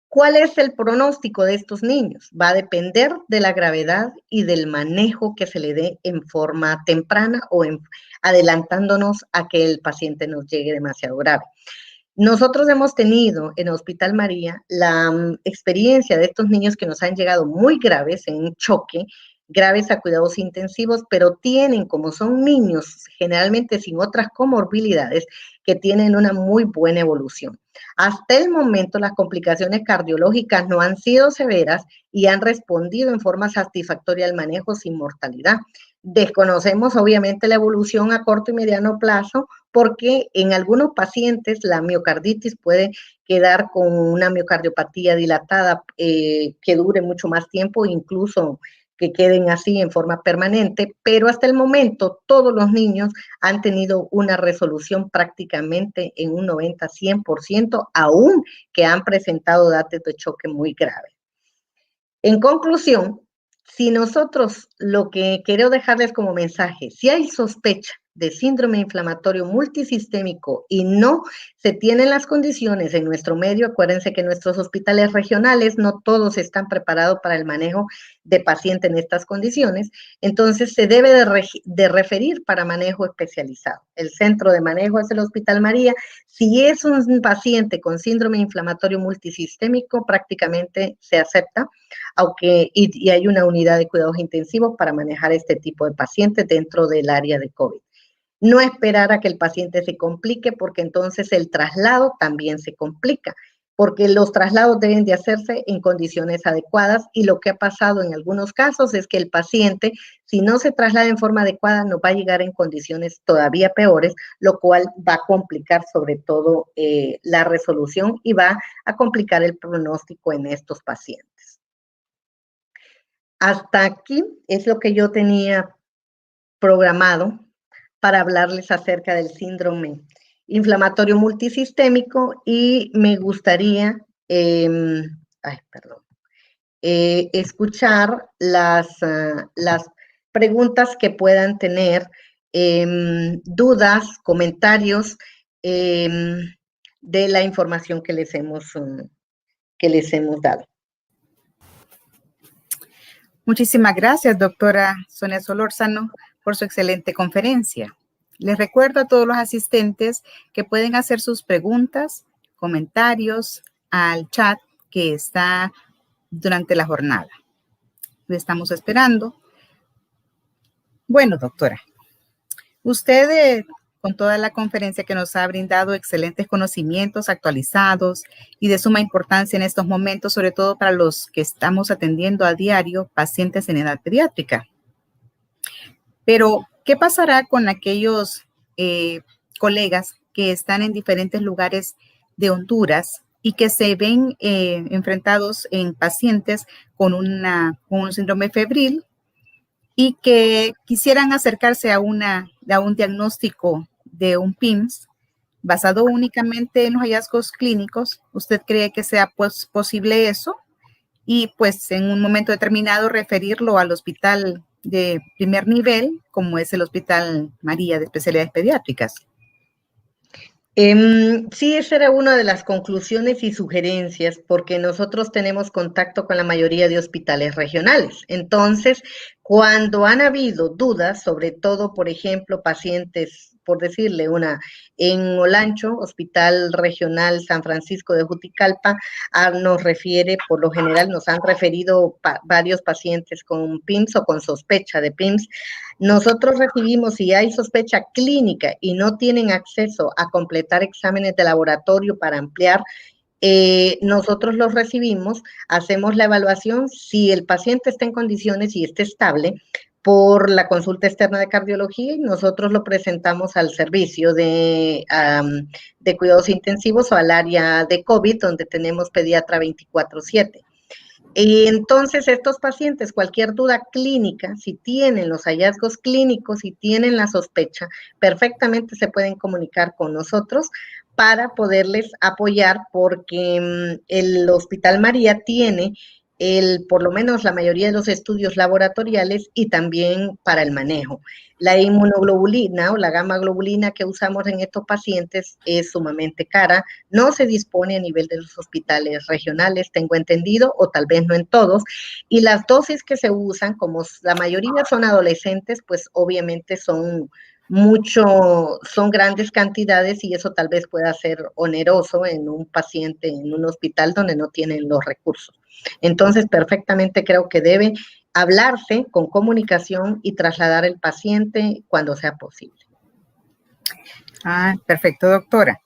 ¿Cuál es el pronóstico de estos niños? Va a depender de la gravedad y del manejo que se le dé en forma temprana o adelantándonos a que el paciente nos llegue demasiado grave. Nosotros hemos tenido en Hospital María la experiencia de estos niños que nos han llegado muy graves en un choque, graves a cuidados intensivos, pero tienen, como son niños generalmente sin otras comorbilidades, que tienen una muy buena evolución. Hasta el momento las complicaciones cardiológicas no han sido severas y han respondido en forma satisfactoria al manejo sin mortalidad. Desconocemos obviamente la evolución a corto y mediano plazo porque en algunos pacientes la miocarditis puede quedar con una miocardiopatía dilatada que dure mucho más tiempo, incluso que queden así en forma permanente, pero hasta el momento todos los niños han tenido una resolución prácticamente en un 90-100%, aún que han presentado datos de choque muy graves. En conclusión, si nosotros lo que quiero dejarles como mensaje, si hay sospecha de síndrome inflamatorio multisistémico y no se tienen las condiciones en nuestro medio, acuérdense que nuestros hospitales regionales no todos están preparados para el manejo de pacientes en estas condiciones, entonces se debe de referir para manejo especializado. El centro de manejo es el Hospital María. Si es un paciente con síndrome inflamatorio multisistémico, prácticamente se acepta, aunque y hay una unidad de cuidados intensivos para manejar este tipo de pacientes dentro del área de COVID. No esperar a que el paciente se complique, porque entonces el traslado también se complica, porque los traslados deben de hacerse en condiciones adecuadas y lo que ha pasado en algunos casos es que el paciente, si no se traslada en forma adecuada, nos va a llegar en condiciones todavía peores, lo cual va a complicar sobre todo la resolución y va a complicar el pronóstico en estos pacientes. Hasta aquí es lo que yo tenía programado para hablarles acerca del síndrome inflamatorio multisistémico y me gustaría escuchar las preguntas que puedan tener, dudas, comentarios de la información que les hemos dado. Muchísimas gracias, doctora Sonia Solórzano, por su excelente conferencia. Les recuerdo a todos los asistentes que pueden hacer sus preguntas, comentarios al chat que está durante la jornada. Le estamos esperando. Bueno, doctora, usted con toda la conferencia que nos ha brindado excelentes conocimientos actualizados y de suma importancia en estos momentos, sobre todo para los que estamos atendiendo a diario pacientes en edad pediátrica. Pero, ¿qué pasará con aquellos colegas que están en diferentes lugares de Honduras y que se ven enfrentados en pacientes con un síndrome febril y que quisieran acercarse a un diagnóstico de un PIMS basado únicamente en los hallazgos clínicos? ¿Usted cree que sea posible eso? Y pues en un momento determinado referirlo al hospital de primer nivel, como es el Hospital María de Especialidades Pediátricas. Sí, esa era una de las conclusiones y sugerencias, porque nosotros tenemos contacto con la mayoría de hospitales regionales. Entonces, cuando han habido dudas, sobre todo, por ejemplo, pacientes por decirle una, en Olancho, Hospital Regional San Francisco de Juticalpa, nos refiere, por lo general nos han referido varios pacientes con PIMS o con sospecha de PIMS. Nosotros recibimos, si hay sospecha clínica y no tienen acceso a completar exámenes de laboratorio para ampliar, nosotros los recibimos, hacemos la evaluación, si el paciente está en condiciones y está estable, por la consulta externa de cardiología, y nosotros lo presentamos al servicio de cuidados intensivos o al área de COVID, donde tenemos pediatra 24/7. Y entonces estos pacientes, cualquier duda clínica, si tienen los hallazgos clínicos, si tienen la sospecha, perfectamente se pueden comunicar con nosotros para poderles apoyar, porque el Hospital María tiene por lo menos la mayoría de los estudios laboratoriales y también para el manejo. La inmunoglobulina o la gamma globulina que usamos en estos pacientes es sumamente cara, no se dispone a nivel de los hospitales regionales, tengo entendido, o tal vez no en todos, y las dosis que se usan, como la mayoría son adolescentes, pues obviamente son grandes cantidades, y eso tal vez pueda ser oneroso en un paciente en un hospital donde no tienen los recursos. Entonces, perfectamente creo que debe hablarse con comunicación y trasladar el paciente cuando sea posible. Perfecto, doctora.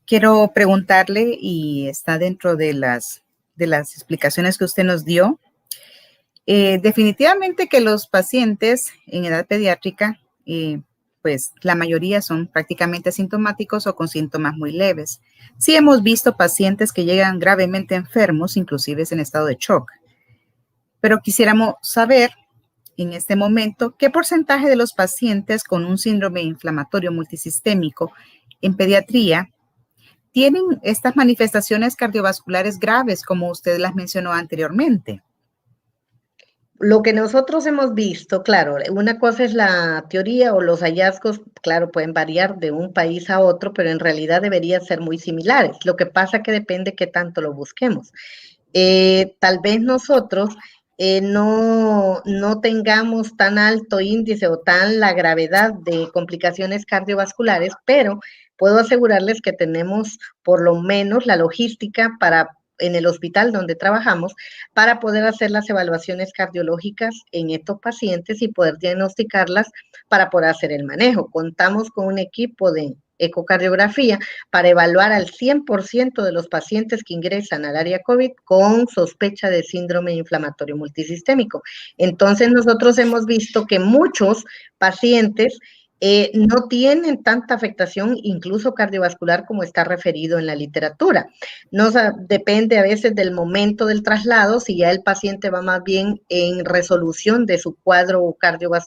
Quiero preguntarle, y está dentro de las explicaciones que usted nos dio, definitivamente que los pacientes en edad pediátrica, pues la mayoría son prácticamente asintomáticos o con síntomas muy leves. Sí hemos visto pacientes que llegan gravemente enfermos, inclusive en estado de shock. Pero quisiéramos saber en este momento qué porcentaje de los pacientes con un síndrome inflamatorio multisistémico en pediatría tienen estas manifestaciones cardiovasculares graves, como usted las mencionó anteriormente. Lo que nosotros hemos visto, claro, una cosa es la teoría o los hallazgos, claro, pueden variar de un país a otro, pero en realidad deberían ser muy similares. Lo que pasa que depende qué tanto lo busquemos. Tal vez nosotros no tengamos tan alto índice o tan la gravedad de complicaciones cardiovasculares, pero puedo asegurarles que tenemos por lo menos la logística en el hospital donde trabajamos, para poder hacer las evaluaciones cardiológicas en estos pacientes y poder diagnosticarlas para poder hacer el manejo. Contamos con un equipo de ecocardiografía para evaluar al 100% de los pacientes que ingresan al área COVID con sospecha de síndrome inflamatorio multisistémico. Entonces, nosotros hemos visto que muchos pacientes no tienen tanta afectación, incluso cardiovascular, como está referido en la literatura. Depende a veces del momento del traslado, si ya el paciente va más bien en resolución de su cuadro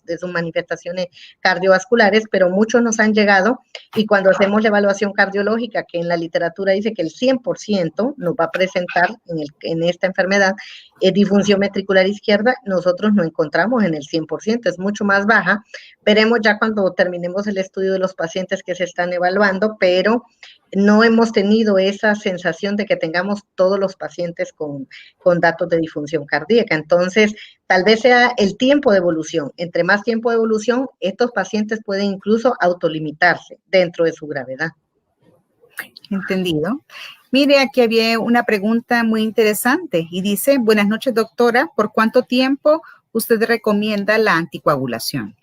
de sus manifestaciones cardiovasculares, pero muchos nos han llegado, y cuando hacemos la evaluación cardiológica, que en la literatura dice que el 100% nos va a presentar en esta enfermedad disfunción ventricular izquierda, nosotros no encontramos en el 100%, es mucho más baja. Veremos ya cuando terminemos el estudio de los pacientes que se están evaluando, pero no hemos tenido esa sensación de que tengamos todos los pacientes con datos de disfunción cardíaca. Entonces, tal vez sea el tiempo de evolución. Entre más tiempo de evolución, estos pacientes pueden incluso autolimitarse dentro de su gravedad. Entendido. Mire, aquí había una pregunta muy interesante y dice: buenas noches, doctora, ¿por cuánto tiempo usted recomienda la anticoagulación?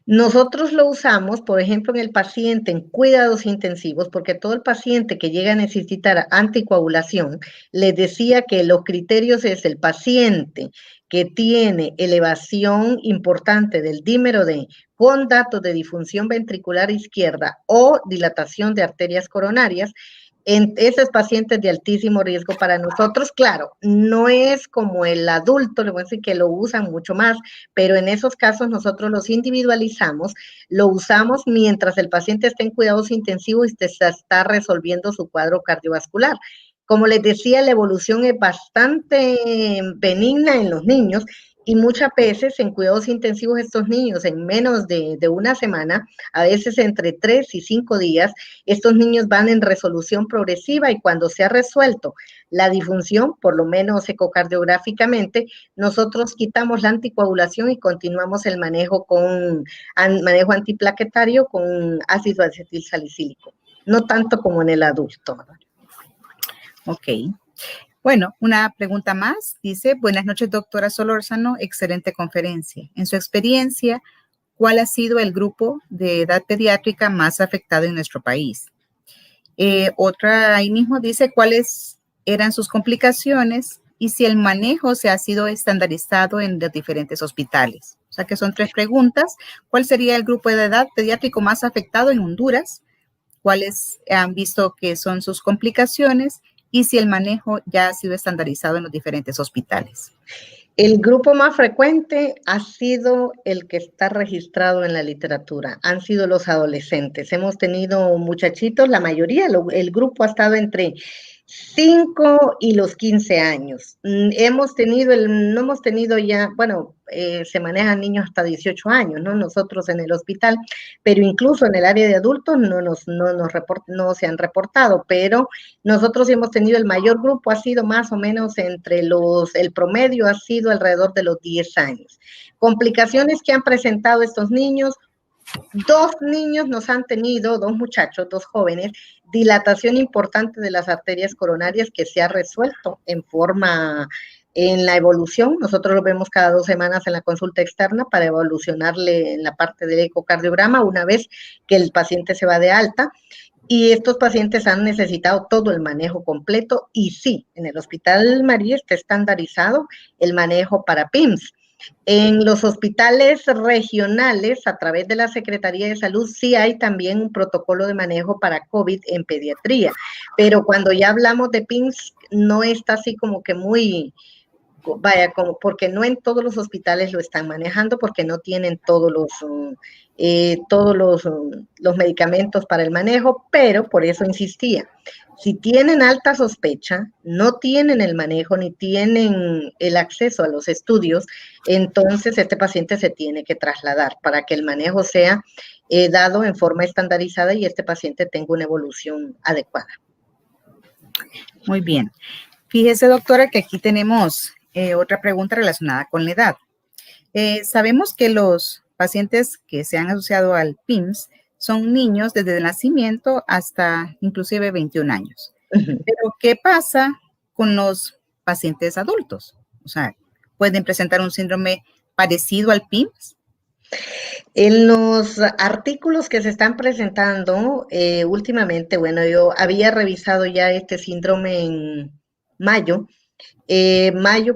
Nosotros lo usamos, por ejemplo, en el paciente en cuidados intensivos, porque todo el paciente que llega a necesitar anticoagulación, les decía que los criterios es el paciente que tiene elevación importante del dímero D con datos de disfunción ventricular izquierda o dilatación de arterias coronarias. En esos pacientes de altísimo riesgo para nosotros, claro, no es como el adulto, le voy a decir que lo usan mucho más, pero en esos casos nosotros los individualizamos, lo usamos mientras el paciente está en cuidados intensivos y se está resolviendo su cuadro cardiovascular. Como les decía, la evolución es bastante benigna en los niños, Y muchas veces en cuidados intensivos estos niños en menos de una semana, a veces entre 3 y 5 días, estos niños van en resolución progresiva y cuando se ha resuelto la disfunción, por lo menos ecocardiográficamente, nosotros quitamos la anticoagulación y continuamos el manejo con manejo antiplaquetario con ácido acetilsalicílico, no tanto como en el adulto. Ok. Bueno, una pregunta más. Dice, buenas noches, doctora Solórzano, excelente conferencia. En su experiencia, ¿cuál ha sido el grupo de edad pediátrica más afectado en nuestro país? Otra ahí mismo dice, ¿cuáles eran sus complicaciones y si el manejo se ha sido estandarizado en los diferentes hospitales? O sea que son 3 preguntas. ¿Cuál sería el grupo de edad pediátrico más afectado en Honduras? ¿Cuáles han visto que son sus complicaciones? Y si el manejo ya ha sido estandarizado en los diferentes hospitales. El grupo más frecuente ha sido el que está registrado en la literatura, han sido los adolescentes. Hemos tenido muchachitos, la mayoría, el grupo ha estado entre 5 y los 15 años. No hemos tenido ya, bueno, se manejan niños hasta 18 años, ¿no? Nosotros en el hospital, pero incluso en el área de adultos no se han reportado, pero nosotros hemos tenido el mayor grupo, ha sido más o menos el promedio ha sido alrededor de los 10 años. Complicaciones que han presentado estos niños, 2 niños nos han tenido, 2 muchachos, 2 jóvenes, dilatación importante de las arterias coronarias que se ha resuelto en la evolución. Nosotros lo vemos cada 2 semanas en la consulta externa para evolucionarle en la parte del ecocardiograma una vez que el paciente se va de alta. Y estos pacientes han necesitado todo el manejo completo y sí, en el Hospital María está estandarizado el manejo para PIMS. En los hospitales regionales, a través de la Secretaría de Salud, sí hay también un protocolo de manejo para COVID en pediatría, pero cuando ya hablamos de PIMS, no está así como que muy, como porque no en todos los hospitales lo están manejando, porque no tienen todos los medicamentos para el manejo, pero por eso insistía. Si tienen alta sospecha, no tienen el manejo ni tienen el acceso a los estudios, entonces este paciente se tiene que trasladar para que el manejo sea dado en forma estandarizada y este paciente tenga una evolución adecuada. Muy bien. Fíjese, doctora, que aquí tenemos otra pregunta relacionada con la edad. Sabemos que los pacientes que se han asociado al PIMS son niños desde el nacimiento hasta inclusive 21 años. Pero, ¿qué pasa con los pacientes adultos? O sea, ¿pueden presentar un síndrome parecido al PIMS? En los artículos que se están presentando últimamente, bueno, yo había revisado ya este síndrome en mayo,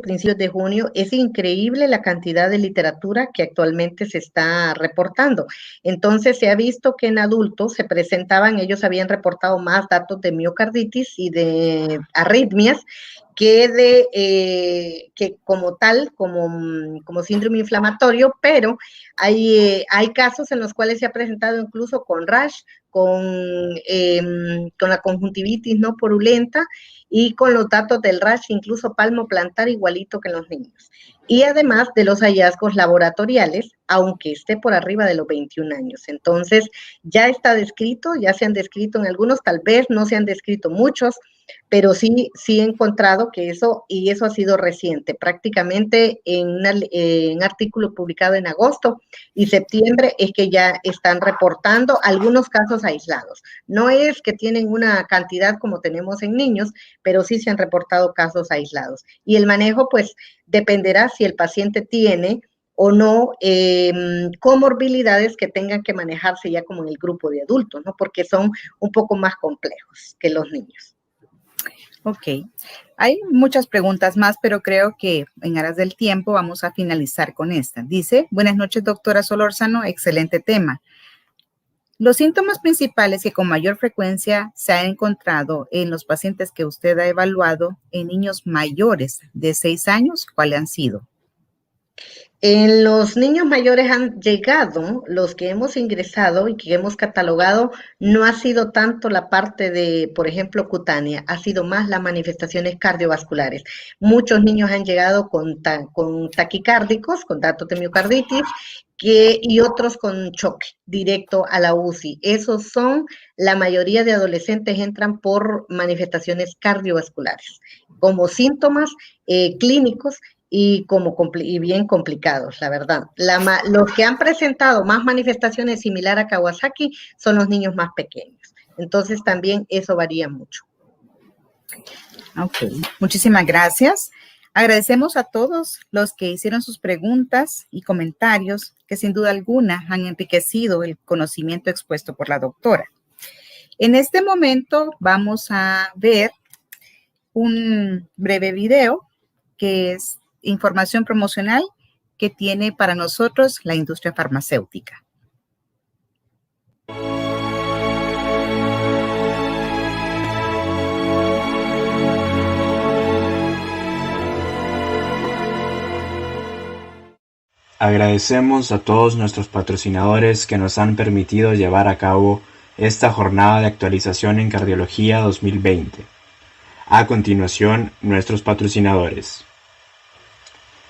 principios de junio, es increíble la cantidad de literatura que actualmente se está reportando. Entonces, se ha visto que en adultos se presentaban, ellos habían reportado más datos de miocarditis y de arritmias que como tal, como síndrome inflamatorio, pero hay casos en los cuales se ha presentado incluso con rash, con la conjuntivitis no purulenta y con los datos del rash, incluso palmoplantar igualito que en los niños. Y además de los hallazgos laboratoriales, aunque esté por arriba de los 21 años. Entonces, ya está descrito, ya se han descrito en algunos, tal vez no se han descrito muchos, pero sí he encontrado que eso ha sido reciente, prácticamente en un artículo publicado en agosto y septiembre es que ya están reportando algunos casos aislados. No es que tienen una cantidad como tenemos en niños, pero sí se han reportado casos aislados. Y el manejo, pues, dependerá si el paciente tiene o no comorbilidades que tengan que manejarse ya como en el grupo de adultos, ¿no? Porque son un poco más complejos que los niños. Ok, hay muchas preguntas más, pero creo que en aras del tiempo vamos a finalizar con esta. Dice, buenas noches, doctora Solórzano, excelente tema. Los síntomas principales que con mayor frecuencia se han encontrado en los pacientes que usted ha evaluado en niños mayores de 6 años, ¿cuáles han sido? En los niños mayores han llegado, los que hemos ingresado y que hemos catalogado, no ha sido tanto la parte de, por ejemplo, cutánea, ha sido más las manifestaciones cardiovasculares. Muchos niños han llegado con taquicárdicos, con datos de miocarditis, y otros con choque directo a la UCI. Esos son, la mayoría de adolescentes entran por manifestaciones cardiovasculares, como síntomas clínicos y bien complicados, la verdad. Los que han presentado más manifestaciones similar a Kawasaki son los niños más pequeños. Entonces también eso varía mucho. Ok, muchísimas gracias. Agradecemos a todos los que hicieron sus preguntas y comentarios que sin duda alguna han enriquecido el conocimiento expuesto por la doctora. En este momento vamos a ver un breve video que es información promocional que tiene para nosotros la industria farmacéutica. Agradecemos a todos nuestros patrocinadores que nos han permitido llevar a cabo esta jornada de actualización en cardiología 2020. A continuación, nuestros patrocinadores.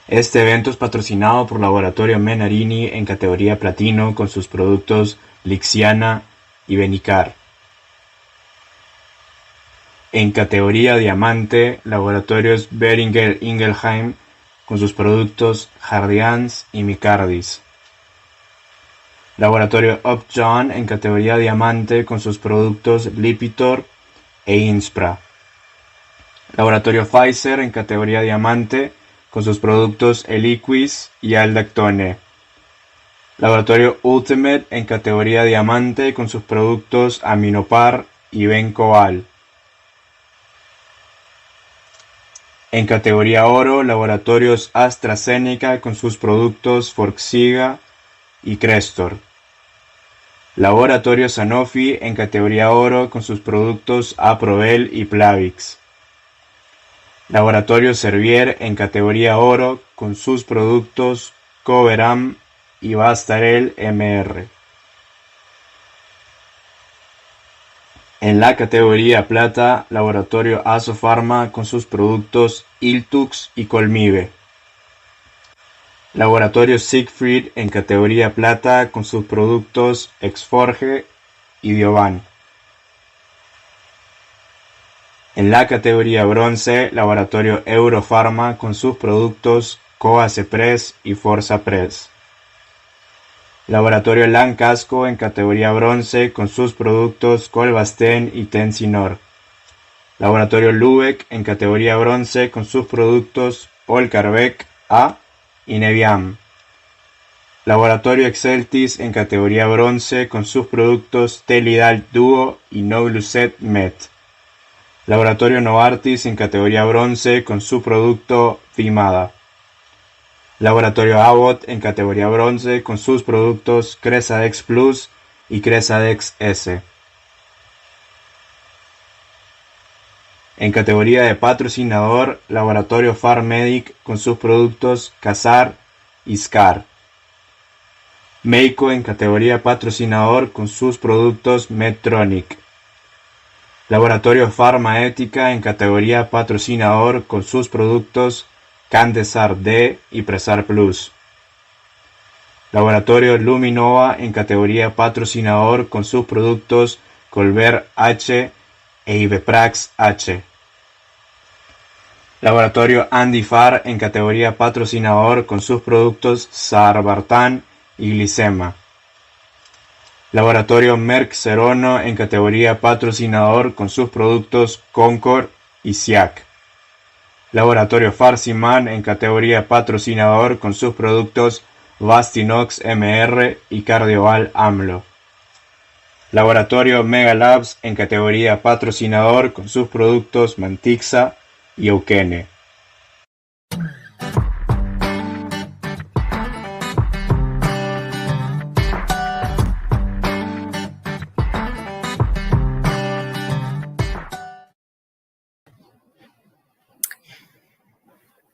Este evento es patrocinado por Laboratorio Menarini en categoría platino con sus productos Lixiana y Benicar. En categoría diamante, Laboratorios Boehringer Ingelheim con sus productos Jardiance y Micardis. Laboratorio Upjohn en categoría diamante con sus productos Lipitor e Inspra. Laboratorio Pfizer en categoría diamante con sus productos Eliquis y Aldactone. Laboratorio Ultimate en categoría diamante con sus productos Aminopar y Bencoal. En categoría oro, Laboratorios AstraZeneca con sus productos Forxiga y Crestor. Laboratorio Sanofi en categoría oro con sus productos Aprovel y Plavix. Laboratorio Servier en categoría oro con sus productos Coveram y Bastarel MR. En la categoría plata, Laboratorio Asofarma con sus productos Iltux y Colmive. Laboratorio Siegfried en categoría plata con sus productos Exforge y Diovan. En la categoría bronce, Laboratorio Eurofarma con sus productos Coacepres y Forzapress. Laboratorio Lancasco en categoría bronce con sus productos Colbasten y Tensinor. Laboratorio Lübeck en categoría bronce con sus productos Olcarbec A y Neviam. Laboratorio Exceltis en categoría bronce con sus productos Telidal Duo y Noglucet Met. Laboratorio Novartis en categoría bronce con su producto Vimada. Laboratorio Abbott en categoría bronce con sus productos Cresadex Plus y Cresadex S. En categoría de patrocinador, Laboratorio Pharmedic con sus productos Cazar y Scar. Meiko en categoría patrocinador con sus productos Medtronic. Laboratorio Pharmaética en categoría patrocinador con sus productos Candesar D y Presar Plus. Laboratorio Luminova en categoría patrocinador con sus productos Colbert H e Ibeprax H. Laboratorio Andifar en categoría patrocinador con sus productos Sarbartán y Glicema. Laboratorio Merck Serono en categoría patrocinador con sus productos Concord y Siac. Laboratorio Farsiman en categoría patrocinador con sus productos Vastinox MR y Cardioval AMLO. Laboratorio Megalabs en categoría patrocinador con sus productos Mantixa y Eukene.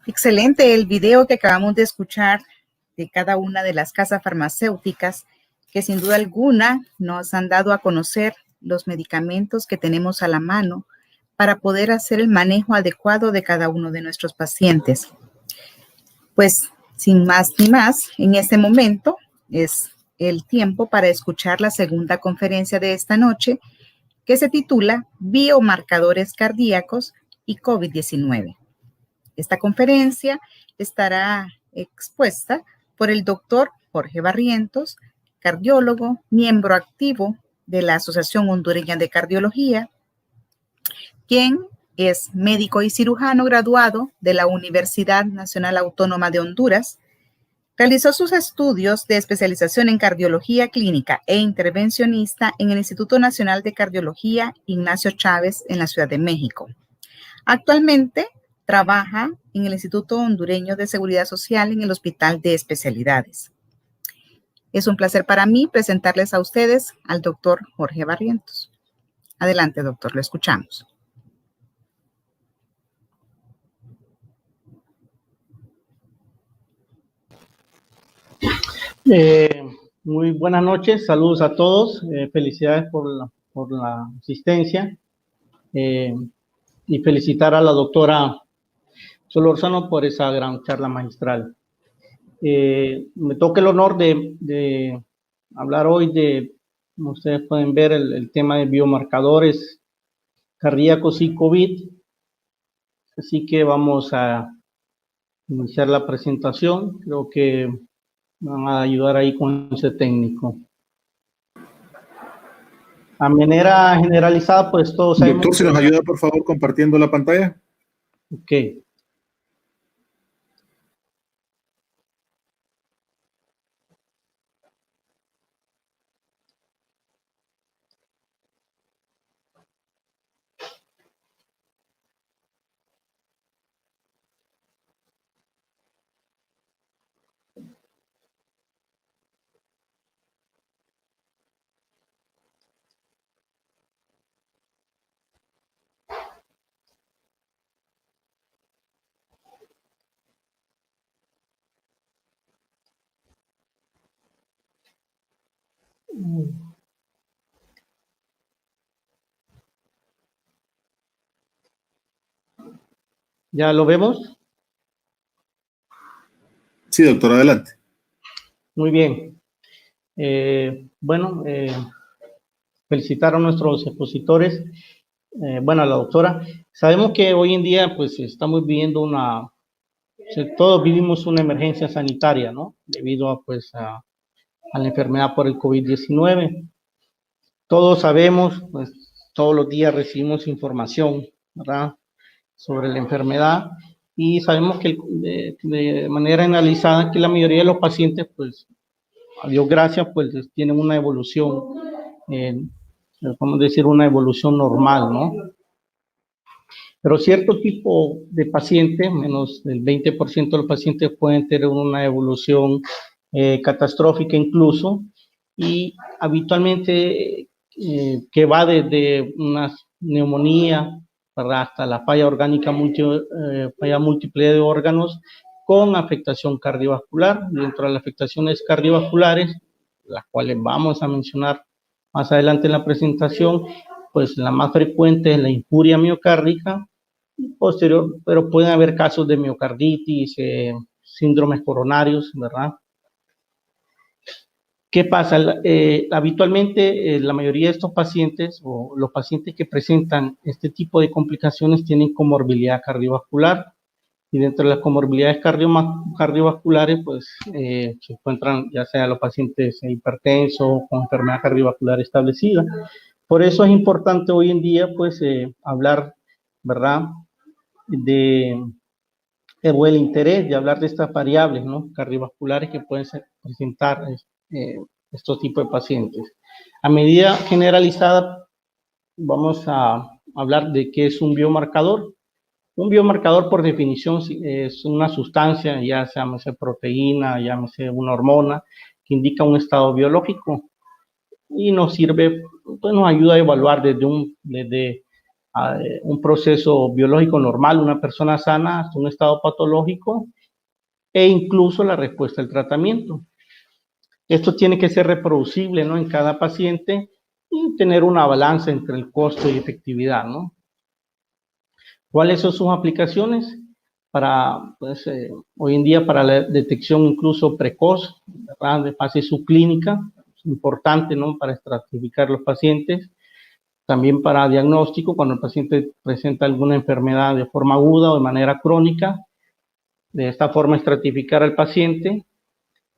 Excelente el video que acabamos de escuchar de cada una de las casas farmacéuticas que sin duda alguna nos han dado a conocer los medicamentos que tenemos a la mano para poder hacer el manejo adecuado de cada uno de nuestros pacientes. Pues sin más ni más, en este momento es el tiempo para escuchar la segunda conferencia de esta noche que se titula Biomarcadores cardíacos y COVID-19. Esta conferencia estará expuesta por el doctor Jorge Barrientos, cardiólogo, miembro activo de la Asociación Hondureña de Cardiología, quien es médico y cirujano graduado de la Universidad Nacional Autónoma de Honduras. Realizó sus estudios de especialización en cardiología clínica e intervencionista en el Instituto Nacional de Cardiología Ignacio Chávez en la Ciudad de México. Actualmente trabaja en el Instituto Hondureño de Seguridad Social en el Hospital de Especialidades. Es un placer para mí presentarles a ustedes al doctor Jorge Barrientos. Adelante, doctor, lo escuchamos. Muy buenas noches, saludos a todos, felicidades por la asistencia y felicitar a la doctora Solórzano por esa gran charla magistral. Me toca el honor de hablar hoy de, como ustedes pueden ver, el tema de biomarcadores cardíacos y COVID. Así que vamos a iniciar la presentación. Creo que van a ayudar ahí con ese técnico. A manera generalizada, pues todos sabemos... Doctor, ¿se nos ayuda, por favor, compartiendo la pantalla? Ok. ¿Ya lo vemos? Sí, doctor, adelante. Muy bien. Felicitar a nuestros expositores. Bueno, a la doctora. Sabemos que hoy en día, pues, estamos viviendo todos vivimos una emergencia sanitaria, ¿no? Debido a la enfermedad por el COVID-19. Todos sabemos, pues, todos los días recibimos información, ¿verdad?, sobre la enfermedad, y sabemos que de manera analizada que la mayoría de los pacientes, pues, a Dios gracias, pues tienen una evolución, vamos a decir, una evolución normal, ¿no? Pero cierto tipo de pacientes, menos del 20% de los pacientes pueden tener una evolución catastrófica incluso, y habitualmente que va desde una neumonía, ¿verdad?, hasta la falla orgánica falla múltiple de órganos con afectación cardiovascular. Dentro de las afectaciones cardiovasculares, las cuales vamos a mencionar más adelante en la presentación, pues la más frecuente es la injuria miocárdica, posterior, pero pueden haber casos de miocarditis, síndromes coronarios, ¿verdad? ¿Qué pasa? Habitualmente la mayoría de estos pacientes o los pacientes que presentan este tipo de complicaciones tienen comorbilidad cardiovascular, y dentro de las comorbilidades cardiovasculares pues se encuentran ya sea los pacientes hipertensos con enfermedad cardiovascular establecida. Por eso es importante hoy en día pues hablar, ¿verdad?, o el interés de hablar de estas variables, ¿no?, cardiovasculares que pueden presentar estos tipos de pacientes. A medida generalizada, vamos a hablar de qué es un biomarcador. Un biomarcador, por definición, es una sustancia, ya llámese proteína, llámese una hormona, que indica un estado biológico y nos sirve, pues nos ayuda a evaluar desde un proceso biológico normal, una persona sana, hasta un estado patológico, e incluso la respuesta al tratamiento. Esto tiene que ser reproducible, ¿no?, en cada paciente y tener una balanza entre el costo y efectividad, ¿no? ¿Cuáles son sus aplicaciones? Para, pues, hoy en día para la detección incluso precoz, ¿verdad?, de fase subclínica, es importante, ¿no?, para estratificar los pacientes. También para diagnóstico, cuando el paciente presenta alguna enfermedad de forma aguda o de manera crónica. De esta forma, estratificar al paciente,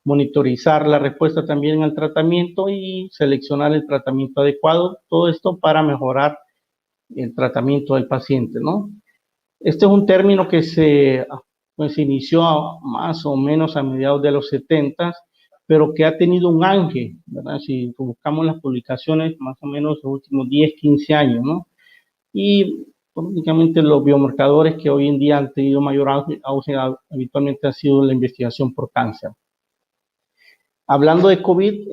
monitorizar la respuesta también al tratamiento y seleccionar el tratamiento adecuado. Todo esto para mejorar el tratamiento del paciente, ¿no? Este es un término que se inició más o menos a mediados de los 70, pero que ha tenido un auge, ¿verdad? Si buscamos las publicaciones, más o menos los últimos 10, 15 años, ¿no? Y prácticamente los biomarcadores que hoy en día han tenido mayor auge habitualmente ha sido la investigación por cáncer. Hablando de COVID,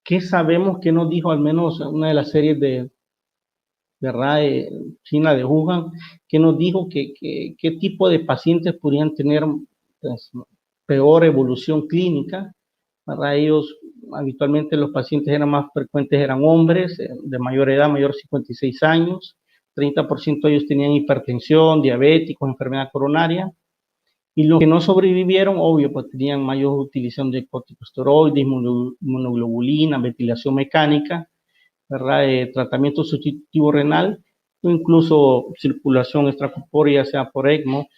¿qué sabemos? ¿Qué nos dijo al menos una de las series de RAE China de Wuhan? ¿Qué nos dijo? ¿Qué tipo de pacientes podrían tener, pues, peor evolución clínica? Para ellos, habitualmente los pacientes eran más frecuentes, eran hombres de mayor edad, mayor de 56 años, 30% de ellos tenían hipertensión, diabéticos, enfermedad coronaria, y los que no sobrevivieron, obvio, pues tenían mayor utilización de corticosteroides, inmunoglobulina, ventilación mecánica, ¿verdad?, tratamiento sustitutivo renal, o incluso circulación extracorpórea, sea por ECMO.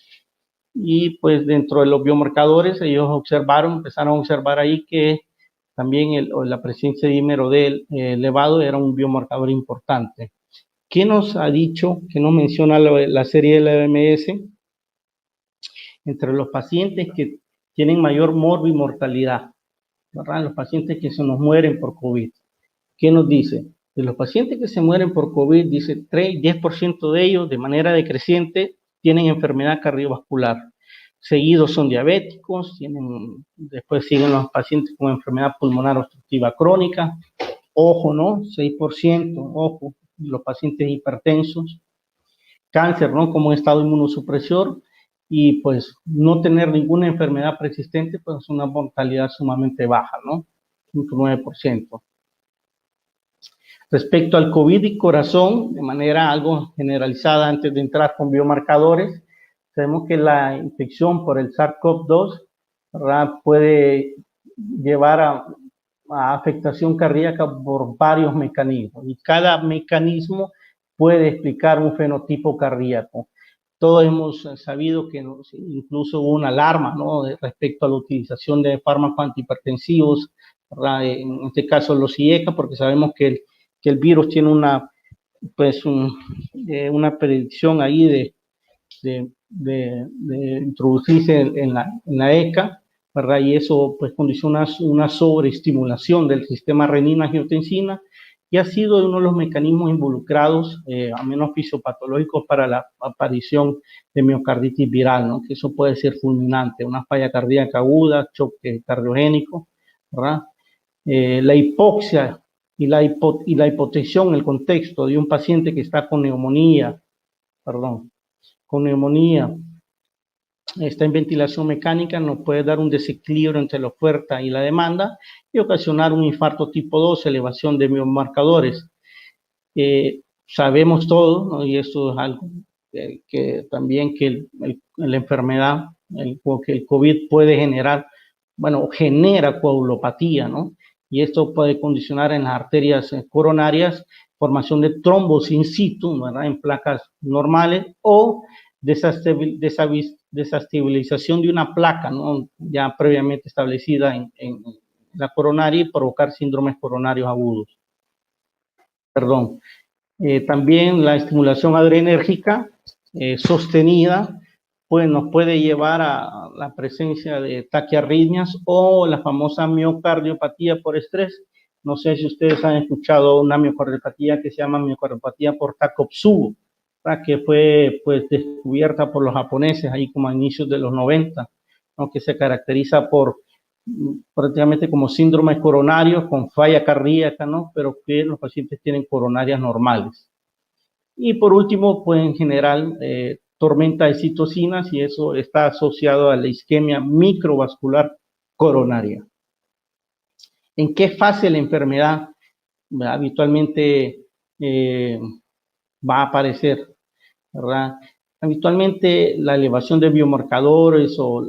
Y pues dentro de los biomarcadores ellos empezaron a observar ahí que también la presencia de dímero D elevado era un biomarcador importante. ¿Qué nos ha dicho, qué nos menciona la serie de la OMS? Entre los pacientes que tienen mayor morbimortalidad, ¿verdad?, los pacientes que se nos mueren por COVID. ¿Qué nos dice? De los pacientes que se mueren por COVID, dice 10% de ellos de manera decreciente tienen enfermedad cardiovascular. Seguidos son diabéticos, después siguen los pacientes con enfermedad pulmonar obstructiva crónica. Ojo, ¿no? 6%, ojo, los pacientes hipertensos. Cáncer, ¿no?, como estado inmunosupresor. Y pues no tener ninguna enfermedad persistente, pues es una mortalidad sumamente baja, ¿no? 9%. Respecto al COVID y corazón, de manera algo generalizada, antes de entrar con biomarcadores, sabemos que la infección por el SARS-CoV-2, ¿verdad?, puede llevar a afectación cardíaca por varios mecanismos, y cada mecanismo puede explicar un fenotipo cardíaco. Todos hemos sabido que incluso hubo una alarma, ¿no?, respecto a la utilización de fármacos antihipertensivos, ¿verdad?, en este caso los IECA, porque sabemos que el virus tiene una predicción ahí de introducirse en la ECA, ¿verdad? Y eso pues condiciona una sobreestimulación del sistema renina-angiotensina, y ha sido uno de los mecanismos involucrados, a menos fisiopatológicos, para la aparición de miocarditis viral, ¿no?, que eso puede ser fulminante, una falla cardíaca aguda, choque cardiogénico, ¿verdad? La hipoxia y la hipotensión en el contexto de un paciente que está con neumonía, está en ventilación mecánica, nos puede dar un desequilibrio entre la oferta y la demanda y ocasionar un infarto tipo 2, elevación de biomarcadores. Sabemos todo, ¿no?, y esto es algo que también que la enfermedad, que el COVID puede generar, genera coagulopatía, ¿no? Y esto puede condicionar en las arterias coronarias formación de trombos in situ, ¿verdad?, en placas normales, o desestabilización de una placa, ¿no?, ya previamente establecida en la coronaria, y provocar síndromes coronarios agudos. También la estimulación adrenérgica sostenida pues nos puede llevar a la presencia de taquiarritmias o la famosa miocardiopatía por estrés. No sé si ustedes han escuchado una miocardiopatía que se llama miocardiopatía por Takotsubo, que fue pues descubierta por los japoneses ahí como a inicios de los 90, ¿no?, que se caracteriza por prácticamente como síndromes coronarios con falla cardíaca, ¿no?, pero que los pacientes tienen coronarias normales. Y por último, pues en general, tormenta de citocinas, y eso está asociado a la isquemia microvascular coronaria. ¿En qué fase la enfermedad habitualmente va a aparecer, ¿verdad? Habitualmente la elevación de biomarcadores o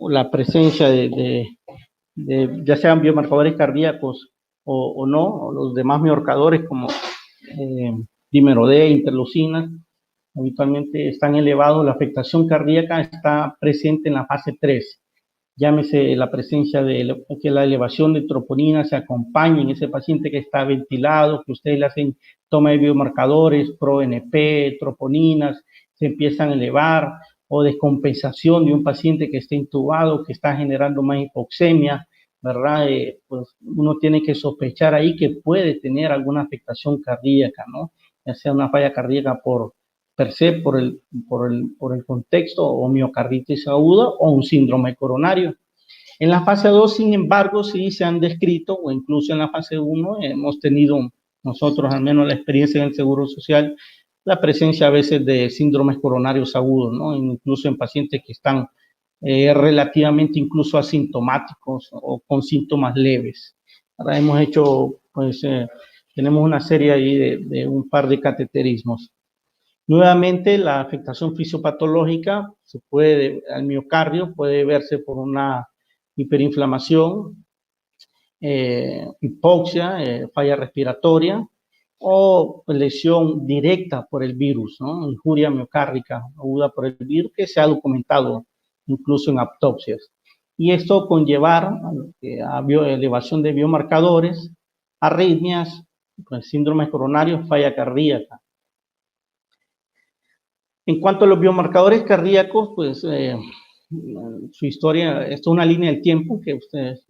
la presencia de ya sean biomarcadores cardíacos o no, o los demás biomarcadores como dímero D, interleucinas, habitualmente están elevados. La afectación cardíaca está presente en la fase 3. Llámese la presencia de que la elevación de troponina se acompañe en ese paciente que está ventilado, que ustedes le hacen toma de biomarcadores, ProNP, troponinas, se empiezan a elevar, o descompensación de un paciente que está intubado, que está generando más hipoxemia, ¿verdad? Pues uno tiene que sospechar ahí que puede tener alguna afectación cardíaca, ¿no? Ya sea una falla cardíaca per se, por el contexto, o miocarditis aguda, o un síndrome coronario. En la fase 2, sin embargo, sí se han descrito, o incluso en la fase 1, hemos tenido nosotros, al menos la experiencia en el Seguro Social, la presencia a veces de síndromes coronarios agudos, ¿no? Incluso en pacientes que están relativamente incluso asintomáticos o con síntomas leves. Ahora hemos hecho, pues, tenemos una serie ahí de un par de cateterismos. Nuevamente, la afectación fisiopatológica al miocardio puede verse por una hiperinflamación, hipoxia, falla respiratoria, o lesión directa por el virus, ¿no? Injuria miocárdica aguda por el virus, que se ha documentado incluso en autopsias. Y esto conllevar a elevación de biomarcadores, arritmias, pues, síndromes coronarios, falla cardíaca. En cuanto a los biomarcadores cardíacos, pues su historia, esto es una línea del tiempo que ustedes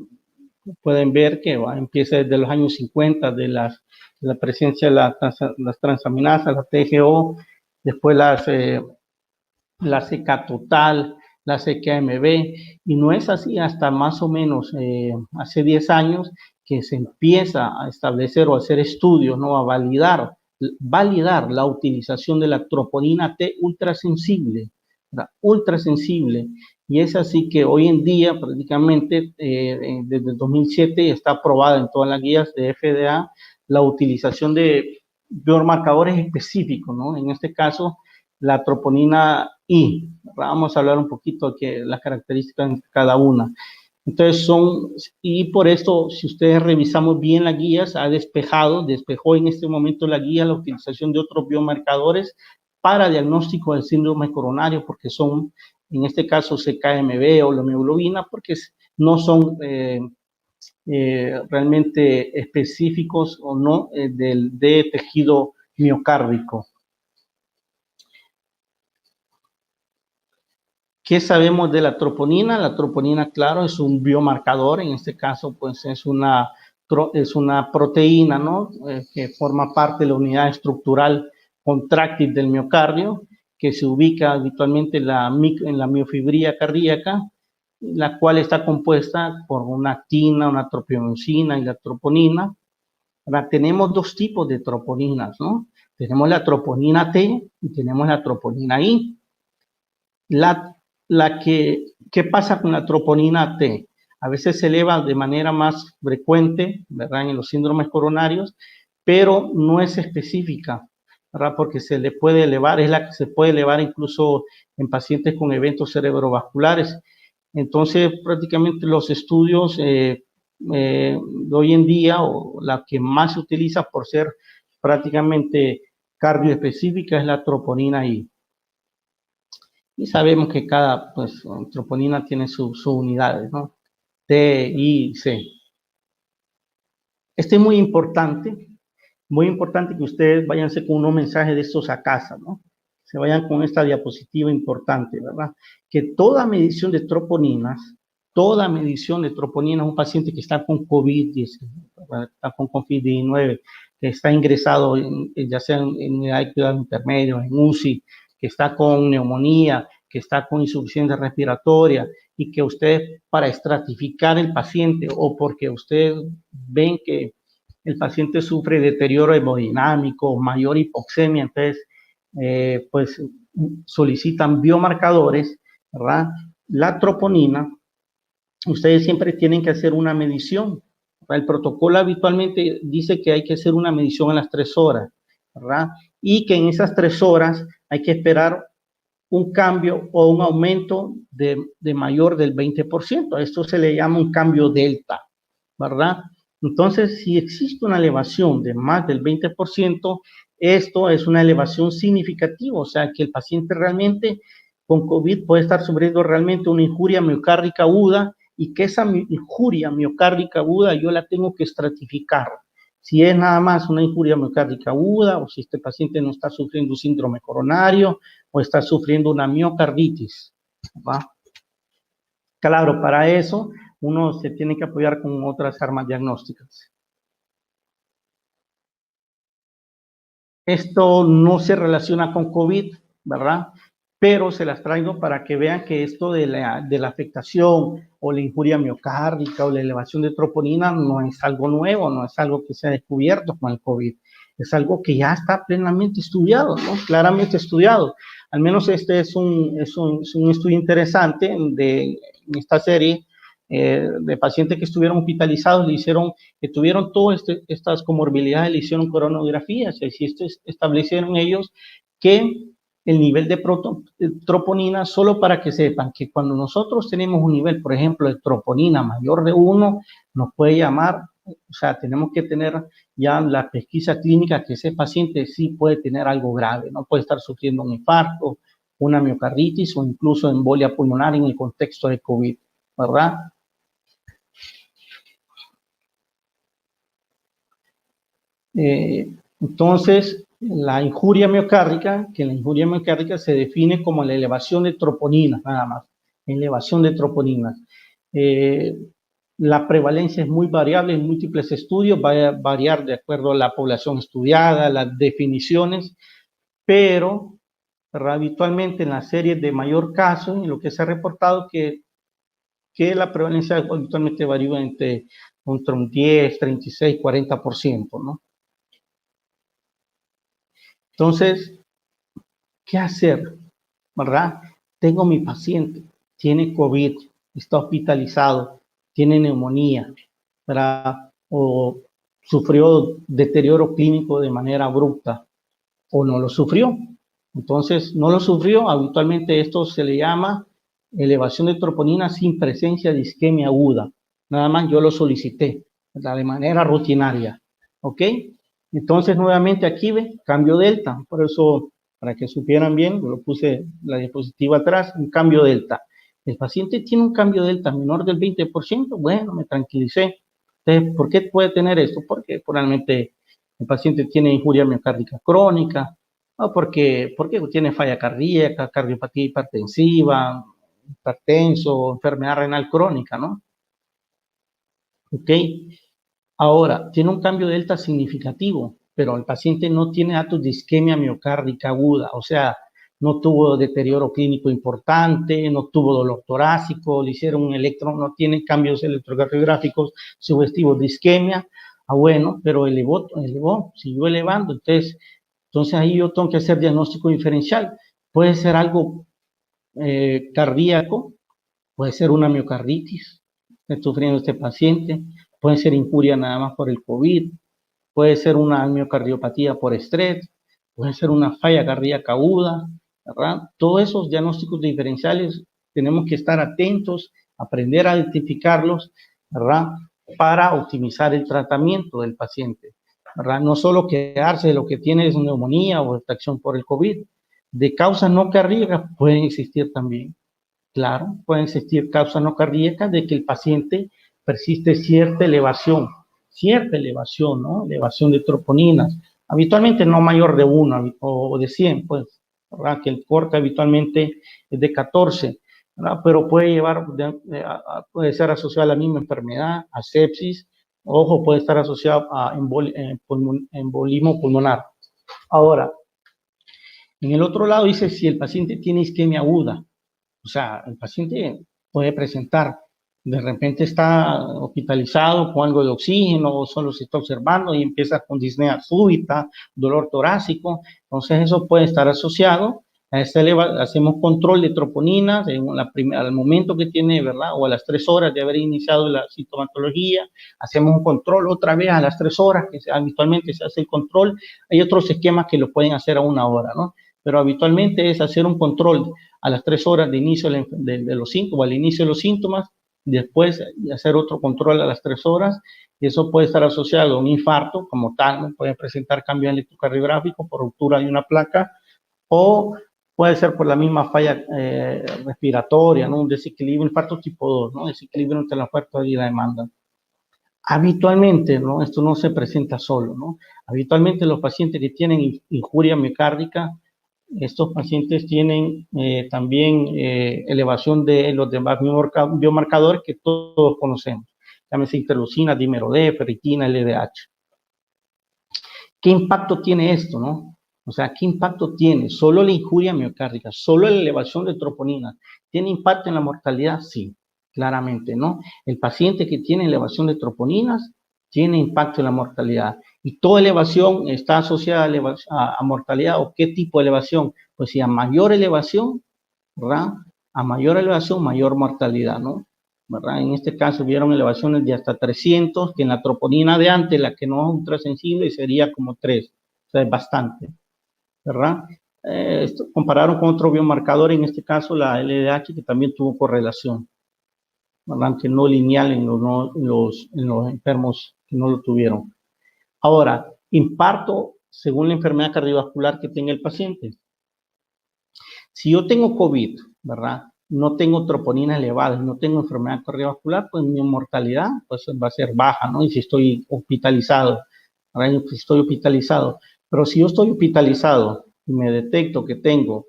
pueden ver que empieza desde los años 50, de la presencia de las transaminasas, la TGO, después la CK total, la CKMB, y no es así hasta más o menos hace 10 años que se empieza a establecer o a hacer estudios, ¿no? A validar la utilización de la troponina T ultrasensible, y es así que hoy en día prácticamente desde el 2007 está aprobada en todas las guías de FDA la utilización de biomarcadores específicos, ¿no? En este caso, la troponina I. Vamos a hablar un poquito de las características de cada una. Entonces y por esto, si ustedes revisamos bien las guías, despejó en este momento la guía la utilización de otros biomarcadores para diagnóstico del síndrome coronario, porque son, en este caso, CKMB o la hemoglobina, porque no son realmente específicos o no de tejido miocárdico. ¿Qué sabemos de la troponina? La troponina, claro, es un biomarcador. En este caso, pues es una proteína, ¿no? Que forma parte de la unidad estructural contráctil del miocardio, que se ubica habitualmente en la miofibría cardíaca, la cual está compuesta por una actina, una tropiomusina y la troponina. Ahora, tenemos dos tipos de troponinas, ¿no? Tenemos la troponina T y tenemos la troponina I. ¿Qué pasa con la troponina T? A veces se eleva de manera más frecuente, ¿verdad? En los síndromes coronarios, pero no es específica, ¿verdad? Porque se le puede elevar, es la que se puede elevar incluso en pacientes con eventos cerebrovasculares. Entonces, prácticamente los estudios de hoy en día, o la que más se utiliza por ser prácticamente cardioespecífica, es la troponina I. Y sabemos que cada troponina tiene sus unidades, ¿no? T, I, C. Este es muy importante que ustedes váyanse con unos mensajes de estos a casa, ¿no? Se vayan con esta diapositiva importante, ¿verdad? Que toda medición de troponinas, un paciente que está con COVID-19, está con COVID-19, que está ingresado ya sea en cuidados intermedios, en UCI, que está con neumonía, que está con insuficiencia respiratoria, y que ustedes, para estratificar el paciente, o porque ustedes ven que el paciente sufre deterioro hemodinámico, mayor hipoxemia, entonces pues solicitan biomarcadores, ¿verdad? La troponina, ustedes siempre tienen que hacer una medición. El protocolo habitualmente dice que hay que hacer una medición a las 3 horas, ¿verdad? Y que en esas 3 horas hay que esperar un cambio o un aumento de mayor del 20%. Esto se le llama un cambio delta, ¿verdad? Entonces, si existe una elevación de más del 20%, esto es una elevación significativa, o sea, que el paciente realmente con COVID puede estar sufriendo realmente una injuria miocárdica aguda y que esa injuria miocárdica aguda yo la tengo que estratificar. Si es nada más una injuria miocárdica aguda o si este paciente no está sufriendo síndrome coronario o está sufriendo una miocarditis, ¿va? Claro, para eso uno se tiene que apoyar con otras armas diagnósticas. Esto no se relaciona con COVID, ¿verdad? Pero se las traigo para que vean que esto de la afectación o la injuria miocárdica o la elevación de troponina no es algo nuevo, no es algo que se ha descubierto con el COVID. Es algo que ya está plenamente estudiado, ¿no? Claramente estudiado. Al menos este es un estudio interesante de esta serie de pacientes que estuvieron hospitalizados, le hicieron, que tuvieron todas estas comorbilidades, le hicieron coronografías, y establecieron ellos que el nivel de troponina, solo para que sepan que cuando nosotros tenemos un nivel, por ejemplo, de troponina mayor de 1, nos puede llamar, o sea, tenemos que tener ya la pesquisa clínica que ese paciente sí puede tener algo grave, no puede estar sufriendo un infarto, una miocarditis o incluso embolia pulmonar en el contexto de COVID, ¿verdad? Entonces, la injuria miocárdica, que la injuria miocárdica se define como la elevación de troponinas, nada más, elevación de troponinas. La prevalencia es muy variable en múltiples estudios, va a variar de acuerdo a la población estudiada, las definiciones, pero habitualmente en las series de mayor caso, en lo que se ha reportado que la prevalencia habitualmente varía entre un 10, 36, 40%, ¿no? Entonces, ¿qué hacer? ¿Verdad? Tengo mi paciente, tiene COVID, está hospitalizado, tiene neumonía, ¿verdad? O sufrió deterioro clínico de manera abrupta, o no lo sufrió. Entonces, no lo sufrió, habitualmente esto se le llama elevación de troponina sin presencia de isquemia aguda. Nada más yo lo solicité, ¿verdad? De manera rutinaria, ¿ok? Entonces, nuevamente aquí ve, cambio delta, por eso, para que supieran bien, lo puse la diapositiva atrás, un cambio delta. El paciente tiene un cambio delta menor del 20%, bueno, me tranquilicé. Entonces, ¿por qué puede tener esto? Porque probablemente el paciente tiene injuria miocárdica crónica, o porque tiene falla cardíaca, cardiopatía hipertensiva, hipertenso, enfermedad renal crónica, ¿no? ¿Ok? Ahora, tiene un cambio delta significativo, pero el paciente no tiene datos de isquemia miocárdica aguda, o sea, no tuvo deterioro clínico importante, no tuvo dolor torácico, le hicieron un electro, no tiene cambios electrocardiográficos sugestivos de isquemia. Ah, bueno, pero elevó, siguió elevando, entonces ahí yo tengo que hacer diagnóstico diferencial. Puede ser algo cardíaco, puede ser una miocarditis, está sufriendo este paciente, puede ser injuria nada más por el COVID, puede ser una miocardiopatía por estrés, puede ser una falla cardíaca aguda, ¿verdad? Todos esos diagnósticos diferenciales tenemos que estar atentos, aprender a identificarlos, ¿verdad? Para optimizar el tratamiento del paciente, ¿verdad? No solo quedarse de lo que tiene es neumonía o infección por el COVID. De causas no cardíacas pueden existir también. Claro, pueden existir causas no cardíacas de que el paciente persiste cierta elevación, ¿no? Elevación de troponinas, habitualmente no mayor de 1 o de 100, pues, ¿verdad? Que el corte habitualmente es de 14, ¿verdad? Pero puede puede ser asociado a la misma enfermedad, a sepsis, ojo, puede estar asociado a embolismo pulmonar. Ahora, en el otro lado dice si el paciente tiene isquemia aguda, o sea, el paciente puede presentar De repente está hospitalizado con algo de oxígeno o solo se está observando y empieza con disnea súbita, dolor torácico. Entonces eso puede estar asociado a hacemos control de troponinas al momento que tiene, ¿verdad? O a las 3 horas de haber iniciado la sintomatología, hacemos un control otra vez a las 3 horas, que habitualmente se hace el control. Hay otros esquemas que lo pueden hacer a 1 hora, ¿no? Pero habitualmente es hacer un control a las 3 horas de inicio de los síntomas, al inicio de los síntomas, después hacer otro control a las 3 horas, y eso puede estar asociado a un infarto como tal, ¿no? Puede presentar cambio electrocardiográfico por ruptura de una placa, o puede ser por la misma falla respiratoria, ¿no? Un desequilibrio, infarto tipo 2, ¿no? Desequilibrio entre la oferta y la demanda. Habitualmente, ¿no? Esto no se presenta solo, ¿no? Habitualmente los pacientes que tienen injuria miocárdica, estos pacientes tienen también elevación de los demás biomarcadores que todos conocemos. Llámese interleucina, dímero D, ferritina, LDH. ¿Qué impacto tiene esto, no? O sea, ¿qué impacto tiene? ¿Solo la injuria miocárdica, solo la elevación de troponina tiene impacto en la mortalidad? Sí, claramente, ¿no? El paciente que tiene elevación de troponinas tiene impacto en la mortalidad. ¿Y toda elevación está asociada a mortalidad? ¿O qué tipo de elevación? Pues si a mayor elevación, ¿verdad? A mayor elevación, mayor mortalidad, ¿no? ¿Verdad? En este caso vieron elevaciones de hasta 300, que en la troponina de antes, la que no es ultrasensible, sería como 3. O sea, es bastante, ¿verdad? Compararon con otro biomarcador, en este caso la LDH, que también tuvo correlación, ¿verdad? Que no lineal en los enfermos que no lo tuvieron. Ahora, impacto según la enfermedad cardiovascular que tenga el paciente. Si yo tengo COVID, ¿verdad? No tengo troponina elevada, no tengo enfermedad cardiovascular, pues mi mortalidad pues, va a ser baja, ¿no? Y si estoy hospitalizado, ¿verdad? Si estoy hospitalizado. Pero si yo estoy hospitalizado y me detecto que tengo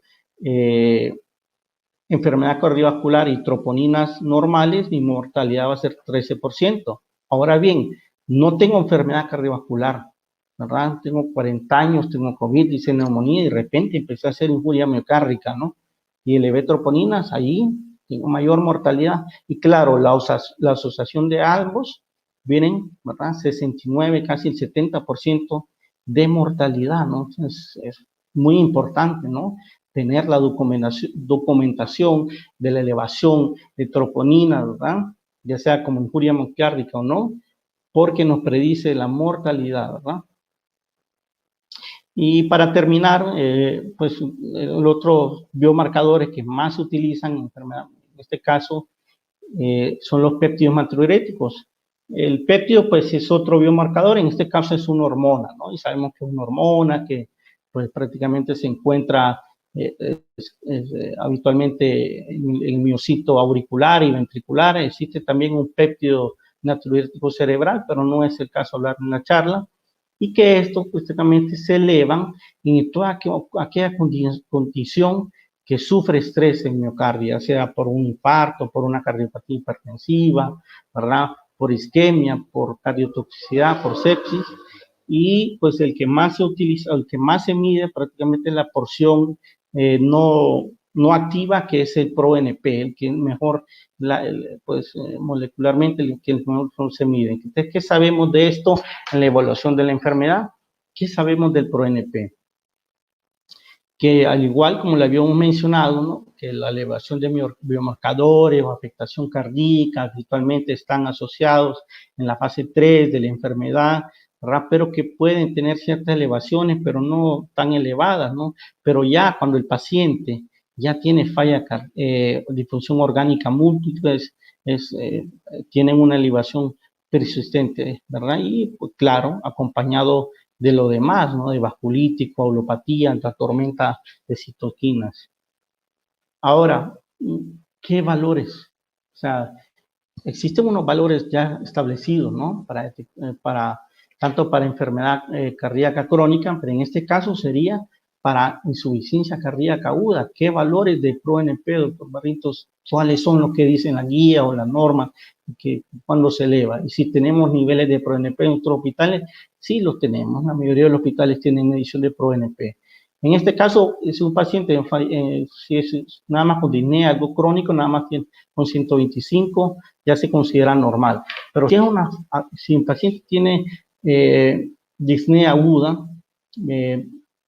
enfermedad cardiovascular y troponinas normales, mi mortalidad va a ser 13%. Ahora bien, no tengo enfermedad cardiovascular, ¿verdad? Tengo 40 años, tengo COVID, hice neumonía y de repente empecé a hacer injuria miocárdica, ¿no? Y elevé troponinas, ahí tengo mayor mortalidad. Y claro, la asociación de ambos vienen, ¿verdad? 69, casi el 70% de mortalidad, ¿no? Entonces, es muy importante, ¿no? Tener la documentación de la elevación de troponina, ¿verdad? Ya sea como injuria miocárdica o no, porque nos predice la mortalidad, ¿verdad? Y para terminar, pues los otros biomarcadores que más se utilizan en enfermedad, en este caso, son los péptidos natriuréticos. El péptido, pues, es otro biomarcador, en este caso es una hormona, ¿no? Y sabemos que es una hormona que, pues, prácticamente se encuentra habitualmente en el miocito auricular y ventricular. Existe también un péptido natriurético cerebral, pero no es el caso hablar en la charla, y que estos prácticamente se elevan en toda aquella condición que sufre estrés en miocardio, sea por un infarto, por una cardiopatía hipertensiva, ¿verdad? Por isquemia, por cardiotoxicidad, por sepsis, y pues el que más se utiliza, el que más se mide prácticamente es la porción no activa, que es el ProNP, el que mejor, molecularmente, el que mejor se mide. Entonces, ¿qué sabemos de esto en la evaluación de la enfermedad? ¿Qué sabemos del ProNP? Que al igual como lo habíamos mencionado, ¿no? Que la elevación de biomarcadores o afectación cardíaca habitualmente están asociados en la fase 3 de la enfermedad, ¿verdad? Pero que pueden tener ciertas elevaciones, pero no tan elevadas, ¿no? Pero ya cuando el paciente ya tiene falla disfunción orgánica múltiple, tienen una elevación persistente, ¿verdad? Y pues, claro, acompañado de lo demás, ¿no? De vasculitis, coagulopatía, la tormenta de citoquinas. Ahora, ¿qué valores? O sea, existen unos valores ya establecidos, ¿no? Tanto para enfermedad cardíaca crónica, pero en este caso sería para insuficiencia cardíaca aguda. ¿Qué valores de ProNP, doctor Barrientos? ¿Cuáles son los que dicen la guía o la norma que cuando se eleva? Y si tenemos niveles de ProNP en nuestros hospitales, sí los tenemos. La mayoría de los hospitales tienen medición de ProNP. En este caso, si un paciente, si es nada más con disnea, algo crónico, nada más con 125, ya se considera normal. Pero si un paciente tiene disnea aguda,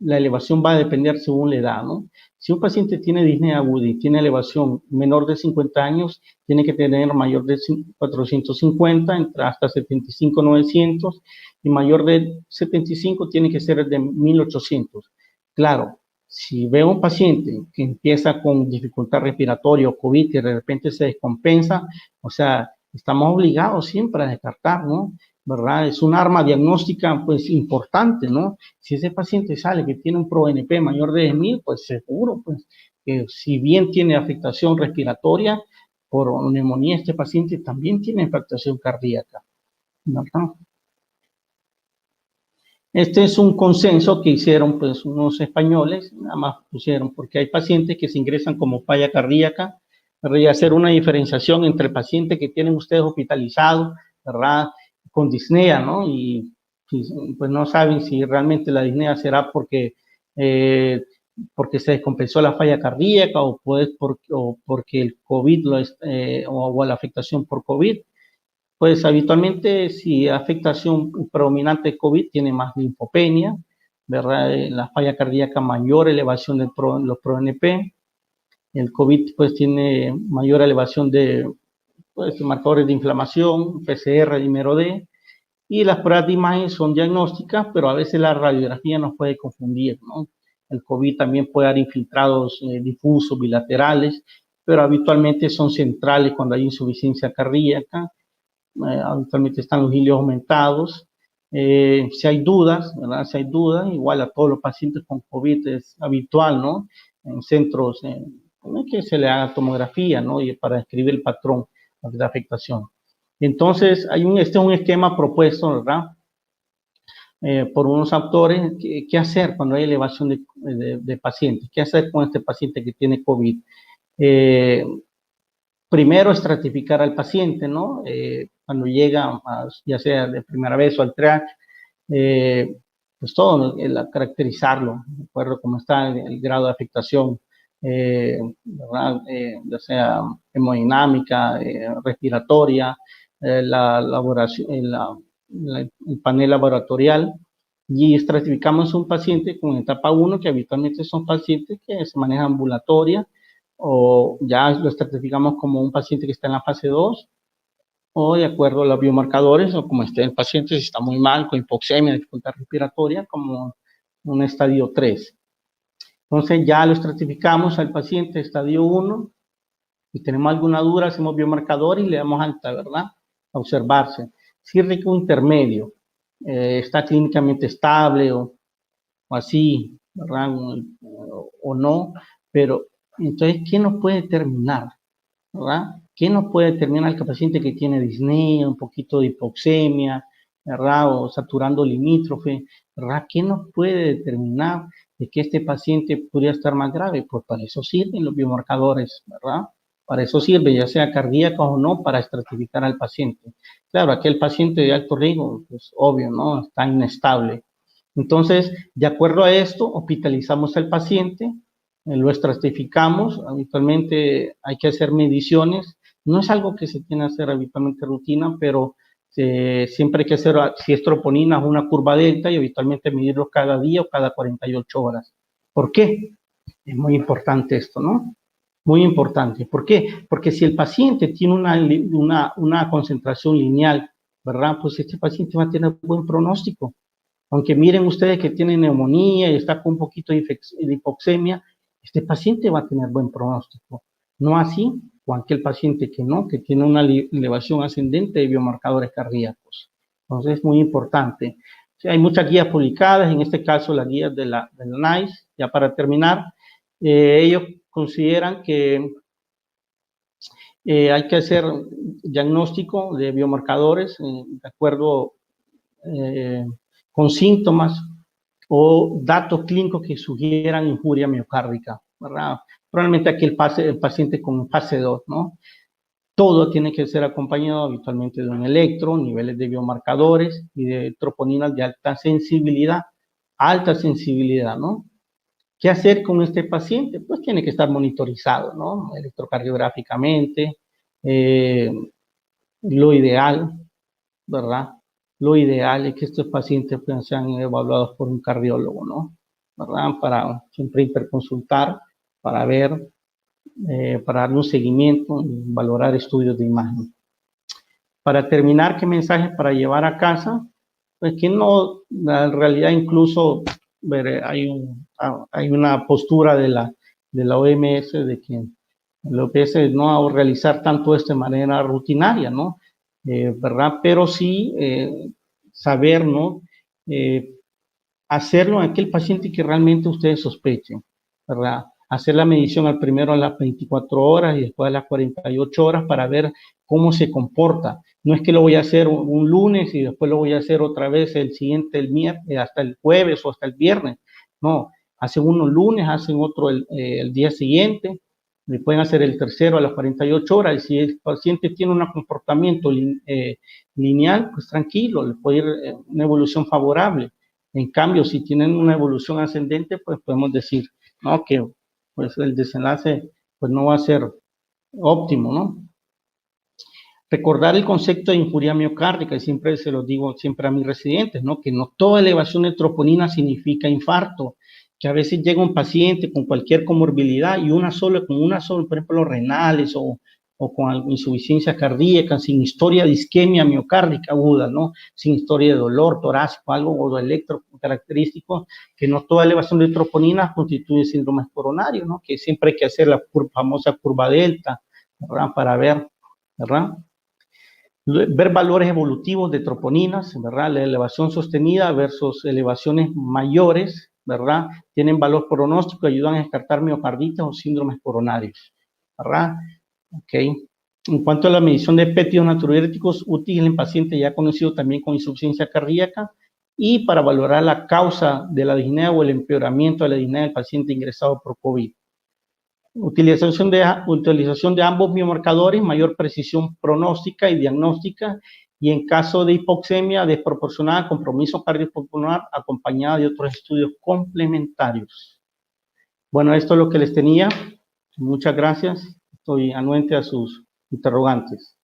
la elevación va a depender según la edad, ¿no? Si un paciente tiene disnea aguda y tiene elevación menor de 50 años, tiene que tener mayor de 450, hasta 75,900, y mayor de 75 tiene que ser de 1800. Claro, si veo un paciente que empieza con dificultad respiratoria o COVID y de repente se descompensa, o sea, estamos obligados siempre a descartar, ¿no? ¿Verdad? Es un arma diagnóstica, pues, importante, ¿no? Si ese paciente sale que tiene un ProNP mayor de 10.000, pues seguro, pues, que si bien tiene afectación respiratoria, por neumonía, este paciente también tiene afectación cardíaca, ¿verdad? Este es un consenso que hicieron, pues, unos españoles, nada más pusieron, porque hay pacientes que se ingresan como falla cardíaca, ¿verdad? Y hacer una diferenciación entre el paciente que tienen ustedes hospitalizado, ¿verdad?, con disnea, ¿no? Y pues no saben si realmente la disnea será porque se descompensó la falla cardíaca o porque el COVID o la afectación por COVID. Pues habitualmente si afectación predominante de COVID tiene más linfopenia, ¿verdad? La falla cardíaca mayor elevación de los ProNP. El COVID pues tiene mayor elevación de marcadores de inflamación, PCR, dímero D, y las pruebas de imagen son diagnósticas, pero a veces la radiografía nos puede confundir, ¿no? El COVID también puede dar infiltrados difusos, bilaterales, pero habitualmente son centrales cuando hay insuficiencia cardíaca. Habitualmente están los hilios aumentados. Si hay dudas, ¿verdad? Si hay dudas, igual a todos los pacientes con COVID es habitual, ¿no? En centros que se le haga tomografía, ¿no? Y para describir el patrón de afectación. Entonces, este es un esquema propuesto, ¿verdad? Por unos autores. ¿Qué hacer cuando hay elevación de pacientes? ¿Qué hacer con este paciente que tiene COVID? Primero, estratificar al paciente, ¿no? Cuando llega, ya sea de primera vez o al TREAC, pues todo, caracterizarlo, de acuerdo a cómo está el grado de afectación, ¿verdad? Ya sea hemodinámica, respiratoria, el panel laboratorial, y estratificamos un paciente con etapa 1, que habitualmente son pacientes que se manejan ambulatoria, o ya lo estratificamos como un paciente que está en la fase 2, o de acuerdo a los biomarcadores, o como esté el paciente, si está muy mal, con hipoxemia, dificultad respiratoria, como un estadio 3. Entonces ya lo estratificamos al paciente estadio 1, y tenemos alguna duda, hacemos biomarcadores y le damos alta, ¿verdad? A observarse. Si requiere un intermedio, está clínicamente estable o así, ¿verdad? O no, pero entonces, ¿qué nos puede determinar? ¿Verdad? ¿Qué nos puede determinar el paciente que tiene disnea, un poquito de hipoxemia, ¿verdad? O saturando limítrofe, ¿verdad? ¿Qué nos puede determinar de que este paciente podría estar más grave? Pues para eso sirven los biomarcadores, ¿verdad? Para eso sirve, ya sea cardíaco o no, para estratificar al paciente. Claro, aquel paciente de alto riesgo, pues obvio, ¿no? Está inestable. Entonces, de acuerdo a esto, hospitalizamos al paciente, lo estratificamos. Habitualmente hay que hacer mediciones. No es algo que se tiene que hacer habitualmente rutina, pero siempre hay que hacer, si es troponina, una curva delta, y habitualmente medirlo cada día o cada 48 horas. ¿Por qué? Es muy importante esto, ¿no? Muy importante. ¿Por qué? Porque si el paciente tiene una concentración lineal, ¿verdad? Pues este paciente va a tener buen pronóstico. Aunque miren ustedes que tiene neumonía y está con un poquito de hipoxemia, este paciente va a tener buen pronóstico. No así con aquel paciente que no, que tiene una elevación ascendente de biomarcadores cardíacos. Entonces es muy importante. Sí, hay muchas guías publicadas, en este caso las guías de la NICE. Ya para terminar, ellos consideran que hay que hacer diagnóstico de biomarcadores de acuerdo con síntomas o datos clínicos que sugieran injuria miocárdica, ¿verdad? Probablemente aquí el paciente con fase 2, ¿no? Todo tiene que ser acompañado habitualmente de un electro, niveles de biomarcadores y de troponinas de alta sensibilidad, ¿no? ¿Qué hacer con este paciente? Pues tiene que estar monitorizado, ¿no? Electrocardiográficamente, lo ideal, ¿verdad? Lo ideal es que estos pacientes pues, sean evaluados por un cardiólogo, ¿no? ¿Verdad? Para siempre interconsultar, para ver, para darle un seguimiento y valorar estudios de imagen. Para terminar, ¿qué mensaje para llevar a casa? Pues que no, en realidad incluso hay una postura de la OMS de que lo que es no realizar tanto esto de manera rutinaria, ¿no? ¿Verdad? Pero sí saber, ¿no? Hacerlo en aquel paciente que realmente ustedes sospechen, ¿verdad? Hacer la medición al primero a las 24 horas y después a las 48 horas para ver cómo se comporta. No es que lo voy a hacer un lunes y después lo voy a hacer otra vez el siguiente, el miércoles, hasta el jueves o hasta el viernes. No, hacen uno el lunes, hacen otro el día siguiente, le pueden hacer el tercero a las 48 horas. Y si el paciente tiene un comportamiento lineal, pues tranquilo, le puede ir una evolución favorable. En cambio, si tienen una evolución ascendente, pues podemos decir, ¿no? Que pues el desenlace pues no va a ser óptimo, ¿no? Recordar el concepto de injuria miocárdica, y siempre se lo digo siempre a mis residentes, ¿no? Que no toda elevación de troponina significa infarto, que a veces llega un paciente con cualquier comorbilidad y con una sola, por ejemplo, los renales o con insuficiencia cardíaca, sin historia de isquemia miocárdica aguda, ¿no? Sin historia de dolor torácico, algo odoelectro característico, que no toda elevación de troponina constituye síndrome coronario, ¿no? Que siempre hay que hacer la famosa curva delta, ¿verdad? Para ver, ¿verdad? Ver valores evolutivos de troponinas, ¿verdad? La elevación sostenida versus elevaciones mayores, ¿verdad? Tienen valor pronóstico, ayudan a descartar miocarditis o síndromes coronarios, ¿verdad? Ok. En cuanto a la medición de péptidos natriuréticos, útil en pacientes ya conocidos también con insuficiencia cardíaca y para valorar la causa de la disnea o el empeoramiento de la disnea del paciente ingresado por COVID. Utilización de ambos biomarcadores, mayor precisión pronóstica y diagnóstica, y en caso de hipoxemia desproporcionada, compromiso cardiopulmonar acompañada de otros estudios complementarios. Bueno, esto es lo que les tenía. Muchas gracias. Estoy anuente a sus interrogantes.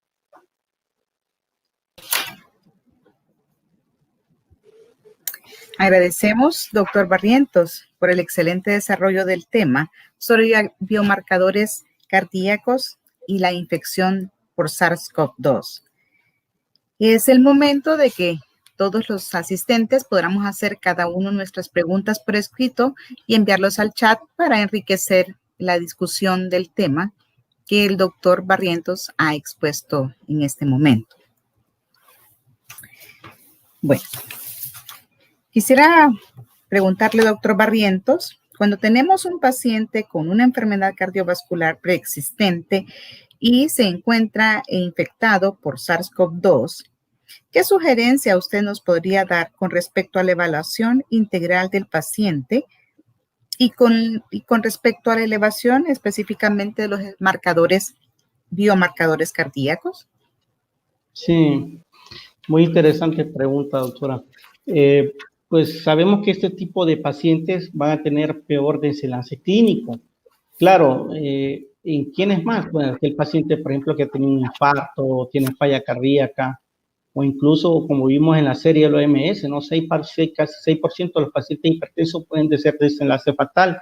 Agradecemos, doctor Barrientos, por el excelente desarrollo del tema sobre biomarcadores cardíacos y la infección por SARS-CoV-2. Es el momento de que todos los asistentes podamos hacer cada uno nuestras preguntas por escrito y enviarlos al chat para enriquecer la discusión del tema que el doctor Barrientos ha expuesto en este momento. Bueno, quisiera preguntarle, doctor Barrientos, cuando tenemos un paciente con una enfermedad cardiovascular preexistente y se encuentra infectado por SARS-CoV-2, ¿qué sugerencia usted nos podría dar con respecto a la evaluación integral del paciente y con respecto a la elevación específicamente de los biomarcadores cardíacos? Sí, muy interesante pregunta, doctora. Pues sabemos que este tipo de pacientes van a tener peor desenlace clínico. Claro, ¿en quiénes más? Bueno, el paciente, por ejemplo, que ha tenido un infarto, tiene falla cardíaca, o incluso, como vimos en la serie de la OMS, ¿no? Casi 6% de los pacientes hipertensos pueden ser desenlace fatal.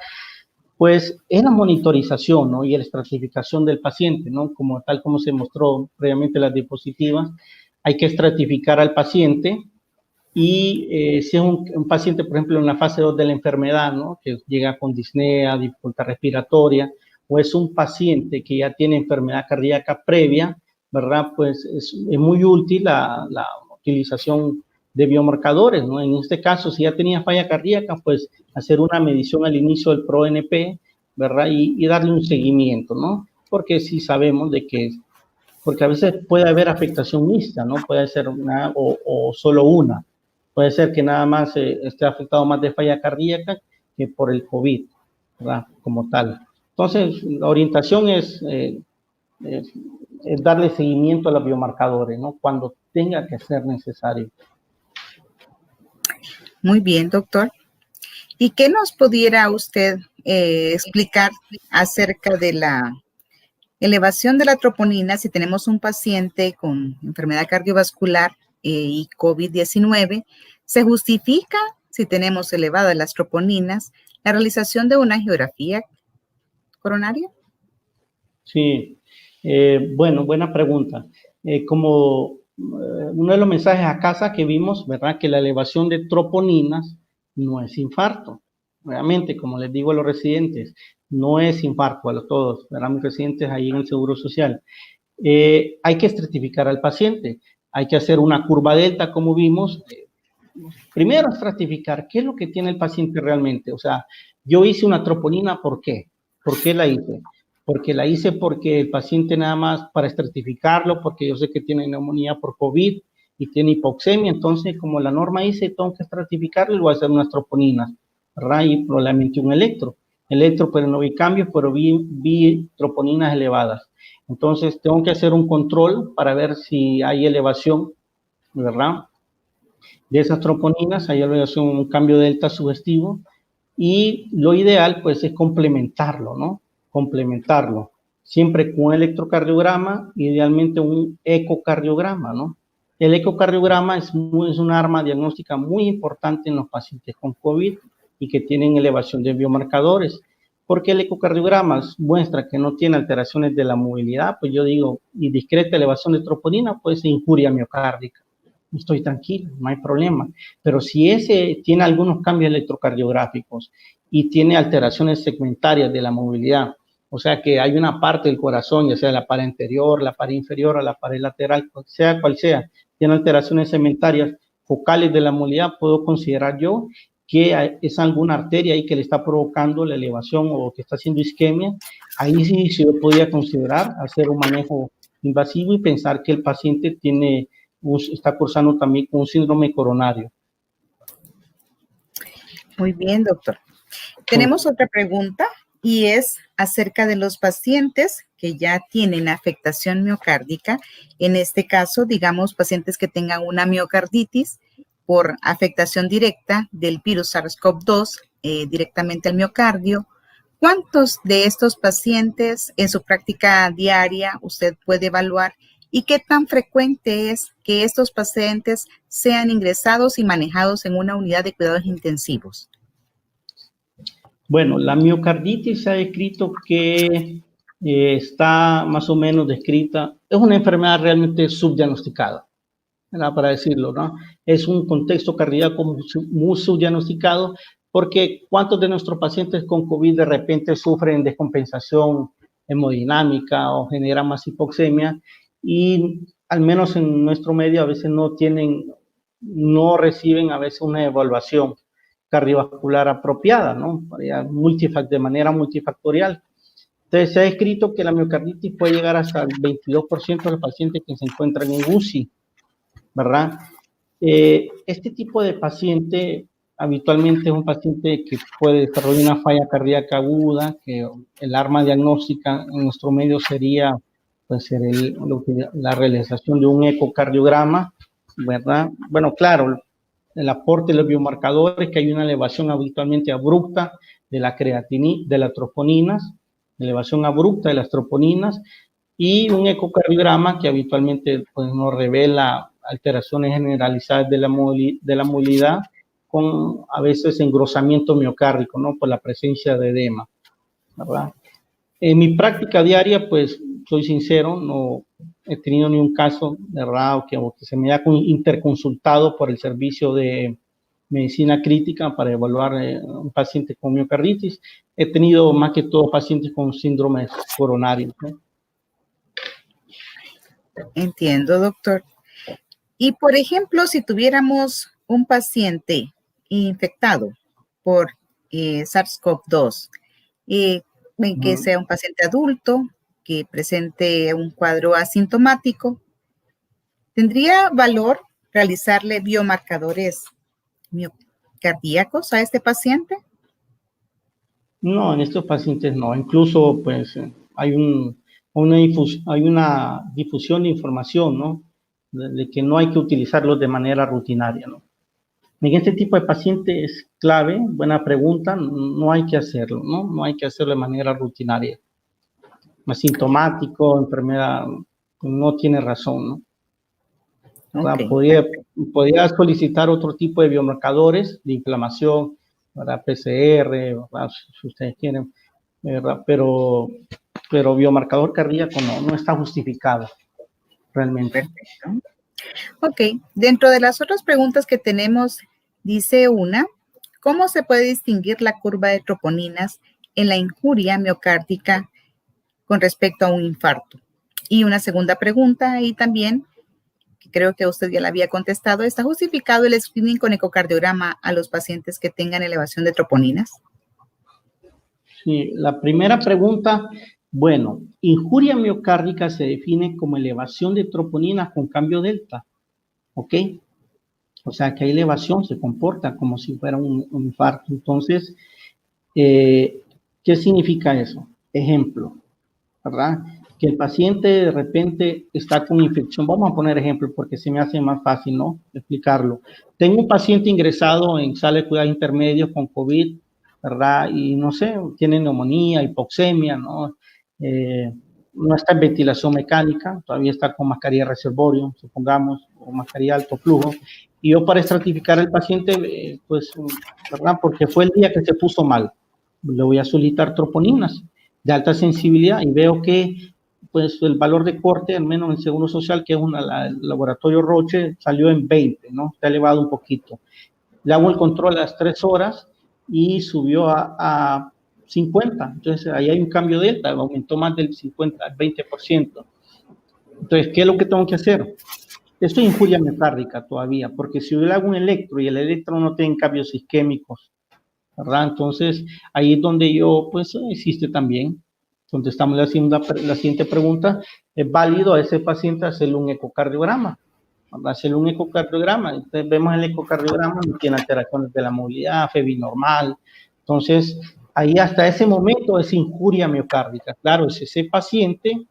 Pues es la monitorización, ¿no? Y la estratificación del paciente, ¿no? Tal como se mostró previamente en las diapositivas, hay que estratificar al paciente y si es un paciente, por ejemplo, en la fase 2 de la enfermedad, ¿no? Que llega con disnea, dificultad respiratoria, o es un paciente que ya tiene enfermedad cardíaca previa, ¿verdad? Pues es muy útil la utilización de biomarcadores, ¿no? En este caso, si ya tenía falla cardíaca, pues hacer una medición al inicio del ProNP, ¿verdad? Y darle un seguimiento, ¿no? Porque sí sabemos de que, porque a veces puede haber afectación mixta, ¿no? Puede ser una o solo una. Puede ser que nada más esté afectado más de falla cardíaca que por el COVID, ¿verdad? Como tal. Entonces, la orientación es darle seguimiento a los biomarcadores, ¿no? Cuando tenga que ser necesario. Muy bien, doctor. ¿Y qué nos pudiera usted explicar acerca de la elevación de la troponina si tenemos un paciente con enfermedad cardiovascular y COVID-19? ¿Se justifica, si tenemos elevadas las troponinas, la realización de una angiografía coronaria? Sí, bueno, buena pregunta. Como uno de los mensajes a casa que vimos, ¿verdad? Que la elevación de troponinas no es infarto. Obviamente, como les digo a los residentes, no es infarto a todos, ¿verdad? Mis residentes ahí en el Seguro Social. Hay que estratificar al paciente. Hay que hacer una curva delta, como vimos. Primero, estratificar qué es lo que tiene el paciente realmente. O sea, yo hice una troponina, ¿por qué? ¿Por qué la hice? Porque la hice porque el paciente nada más para estratificarlo, porque yo sé que tiene neumonía por COVID y tiene hipoxemia, entonces como la norma dice, tengo que estratificarlo y voy a hacer unas troponinas, ¿verdad? Y probablemente un electro, pero no vi cambios, pero vi troponinas elevadas. Entonces tengo que hacer un control para ver si hay elevación, ¿verdad? De esas troponinas, hay elevación, un cambio delta sugestivo, y lo ideal pues es complementarlo, ¿no? Complementarlo, siempre con un electrocardiograma, idealmente un ecocardiograma, ¿no? El ecocardiograma es una arma diagnóstica muy importante en los pacientes con COVID y que tienen elevación de biomarcadores, porque el ecocardiograma muestra que no tiene alteraciones de la movilidad, pues yo digo, y discreta elevación de troponina, puede ser injuria miocárdica. Estoy tranquilo, no hay problema. Pero si ese tiene algunos cambios electrocardiográficos y tiene alteraciones segmentarias de la movilidad, o sea que hay una parte del corazón, ya sea la pared anterior, la pared inferior o la pared lateral, sea cual sea, tiene alteraciones segmentarias focales de la movilidad, puedo considerar yo que es alguna arteria ahí que le está provocando la elevación o que está haciendo isquemia. Ahí sí yo podría considerar hacer un manejo invasivo y pensar que el paciente está cursando también con un síndrome coronario. Muy bien, doctor. Tenemos otra pregunta y es acerca de los pacientes que ya tienen afectación miocárdica. En este caso, digamos, pacientes que tengan una miocarditis por afectación directa del virus SARS-CoV-2 directamente al miocardio. ¿Cuántos de estos pacientes en su práctica diaria usted puede evaluar? ¿Y qué tan frecuente es que estos pacientes sean ingresados y manejados en una unidad de cuidados intensivos? Bueno, la miocarditis se ha descrito que está más o menos descrita, es una enfermedad realmente subdiagnosticada, ¿verdad? Para decirlo, ¿no? Es un contexto cardíaco muy subdiagnosticado, porque ¿cuántos de nuestros pacientes con COVID de repente sufren descompensación hemodinámica o generan más hipoxemia? Y al menos en nuestro medio a veces no reciben a veces una evaluación cardiovascular apropiada, ¿no? De manera multifactorial. Entonces se ha escrito que la miocarditis puede llegar hasta el 22% de los pacientes que se encuentran en UCI, ¿verdad? Este tipo de paciente habitualmente es un paciente que puede desarrollar una falla cardíaca aguda, que el arma diagnóstica en nuestro medio sería pues, la realización de un ecocardiograma, ¿verdad? Bueno, claro, el aporte de los biomarcadores, que hay una elevación habitualmente abrupta de la creatinina, de las troponinas, elevación abrupta de las troponinas, y un ecocardiograma que habitualmente pues, nos revela alteraciones generalizadas de la movilidad, con a veces engrosamiento miocárdico, ¿no? Por la presencia de edema, ¿verdad? En mi práctica diaria, pues, soy sincero, no he tenido ni un caso, ¿verdad? O que se me haya interconsultado por el servicio de medicina crítica para evaluar un paciente con miocarditis. He tenido más que todo pacientes con síndromes coronarios, ¿no? Entiendo, doctor. Y, por ejemplo, si tuviéramos un paciente infectado por SARS-CoV-2, que sea un paciente adulto, que presente un cuadro asintomático, ¿tendría valor realizarle biomarcadores miocardíacos a este paciente? No, en estos pacientes no. Incluso, pues, hay una difusión de información, ¿no? De que no hay que utilizarlos de manera rutinaria, ¿no? En este tipo de paciente es clave, buena pregunta, no hay que hacerlo, ¿no? No hay que hacerlo de manera rutinaria. Asintomático, enfermedad, no tiene razón, ¿no? Ok. Podría solicitar otro tipo de biomarcadores de inflamación, ¿verdad? PCR, ¿verdad? Si ustedes quieren, ¿verdad? Pero biomarcador cardíaco no está justificado realmente. Perfecto. Ok, dentro de las otras preguntas que tenemos, dice una, ¿cómo se puede distinguir la curva de troponinas en la injuria miocárdica con respecto a un infarto? Y una segunda pregunta, y también, que creo que usted ya la había contestado, ¿está justificado el screening con ecocardiograma a los pacientes que tengan elevación de troponinas? Sí, la primera pregunta, bueno, injuria miocárdica se define como elevación de troponinas con cambio delta, ¿ok? O sea, que hay elevación, se comporta como si fuera un infarto. Entonces, ¿qué significa eso? Ejemplo, ¿verdad? Que el paciente de repente está con infección. Vamos a poner ejemplo porque se me hace más fácil, ¿no? Explicarlo. Tengo un paciente ingresado en sala de cuidados intermedios con COVID, ¿verdad? Y no sé, tiene neumonía, hipoxemia, ¿no? No está en ventilación mecánica, todavía está con mascarilla reservorio, supongamos, o mascarilla alto flujo. Y yo para estratificar al paciente, pues, ¿verdad? Porque fue el día que se puso mal. Le voy a solicitar troponinas de alta sensibilidad y veo que pues el valor de corte, al menos en el Seguro Social, que es el laboratorio Roche, salió en 20, ¿no? Está elevado un poquito. Le hago el control a las 3 horas y subió a 50. Entonces, ahí hay un cambio delta, aumentó más del 50, 20%. Entonces, ¿qué es lo que tengo que hacer? Esto es injuria miocárdica todavía, porque si yo le hago un electro y el electro no tiene cambios isquémicos, ¿verdad? Entonces, ahí es donde yo, pues, existe también. Contestamos la siguiente pregunta. ¿Es válido a ese paciente hacerle un ecocardiograma? Hacerle un ecocardiograma. Entonces, vemos el ecocardiograma, no tiene alteraciones de la movilidad, FEBI normal. Entonces, ahí hasta ese momento es injuria miocárdica. Claro, si ese paciente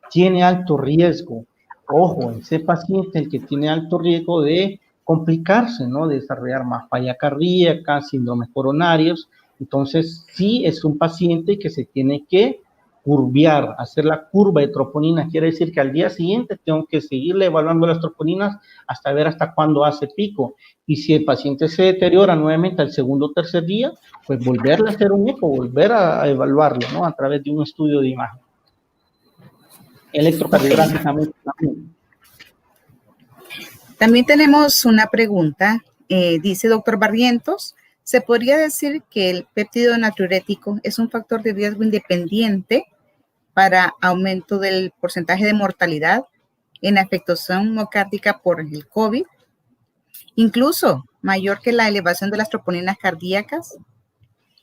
tiene alto riesgo, ojo, ese paciente el que tiene alto riesgo de complicarse, ¿no? De desarrollar más falla cardíaca, síndromes coronarios. Entonces, sí es un paciente que se tiene que curviar, hacer la curva de troponinas. Quiere decir que al día siguiente tengo que seguirle evaluando las troponinas hasta ver hasta cuándo hace pico. Y si el paciente se deteriora nuevamente al segundo o tercer día, pues volverle a hacer un eco, volver a evaluarlo, ¿no? A través de un estudio de imagen. Electrocardiográficamente también. También tenemos una pregunta, dice doctor Barrientos, ¿se podría decir que el péptido natriurético es un factor de riesgo independiente para aumento del porcentaje de mortalidad en afectación miocárdica por el COVID, incluso mayor que la elevación de las troponinas cardíacas?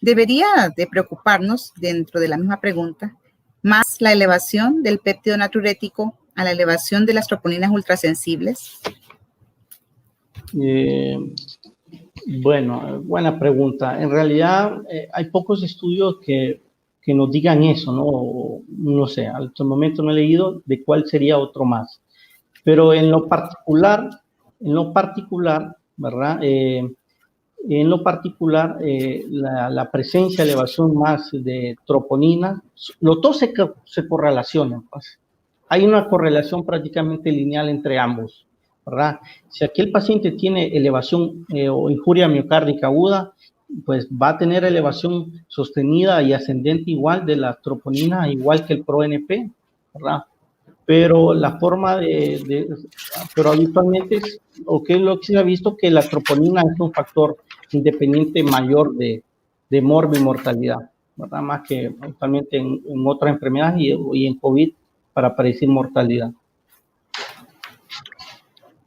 Debería de preocuparnos, dentro de la misma pregunta, más la elevación del péptido natriurético a la elevación de las troponinas ultrasensibles. Bueno, buena pregunta. En realidad hay pocos estudios que nos digan eso, ¿no? No sé, al momento no he leído de cuál sería otro más. Pero en lo particular, ¿verdad? En lo particular, la presencia, elevación más de troponina, los dos se correlacionan, pues. Hay una correlación prácticamente lineal entre ambos, ¿verdad? Si aquel paciente tiene elevación o injuria miocárdica aguda, pues va a tener elevación sostenida y ascendente igual de la troponina, igual que el ProNP, ¿verdad? Pero la forma pero habitualmente, lo que se ha visto que la troponina es un factor independiente mayor de mortalidad, ¿verdad? Más que actualmente en otras enfermedades y en COVID para predecir mortalidad.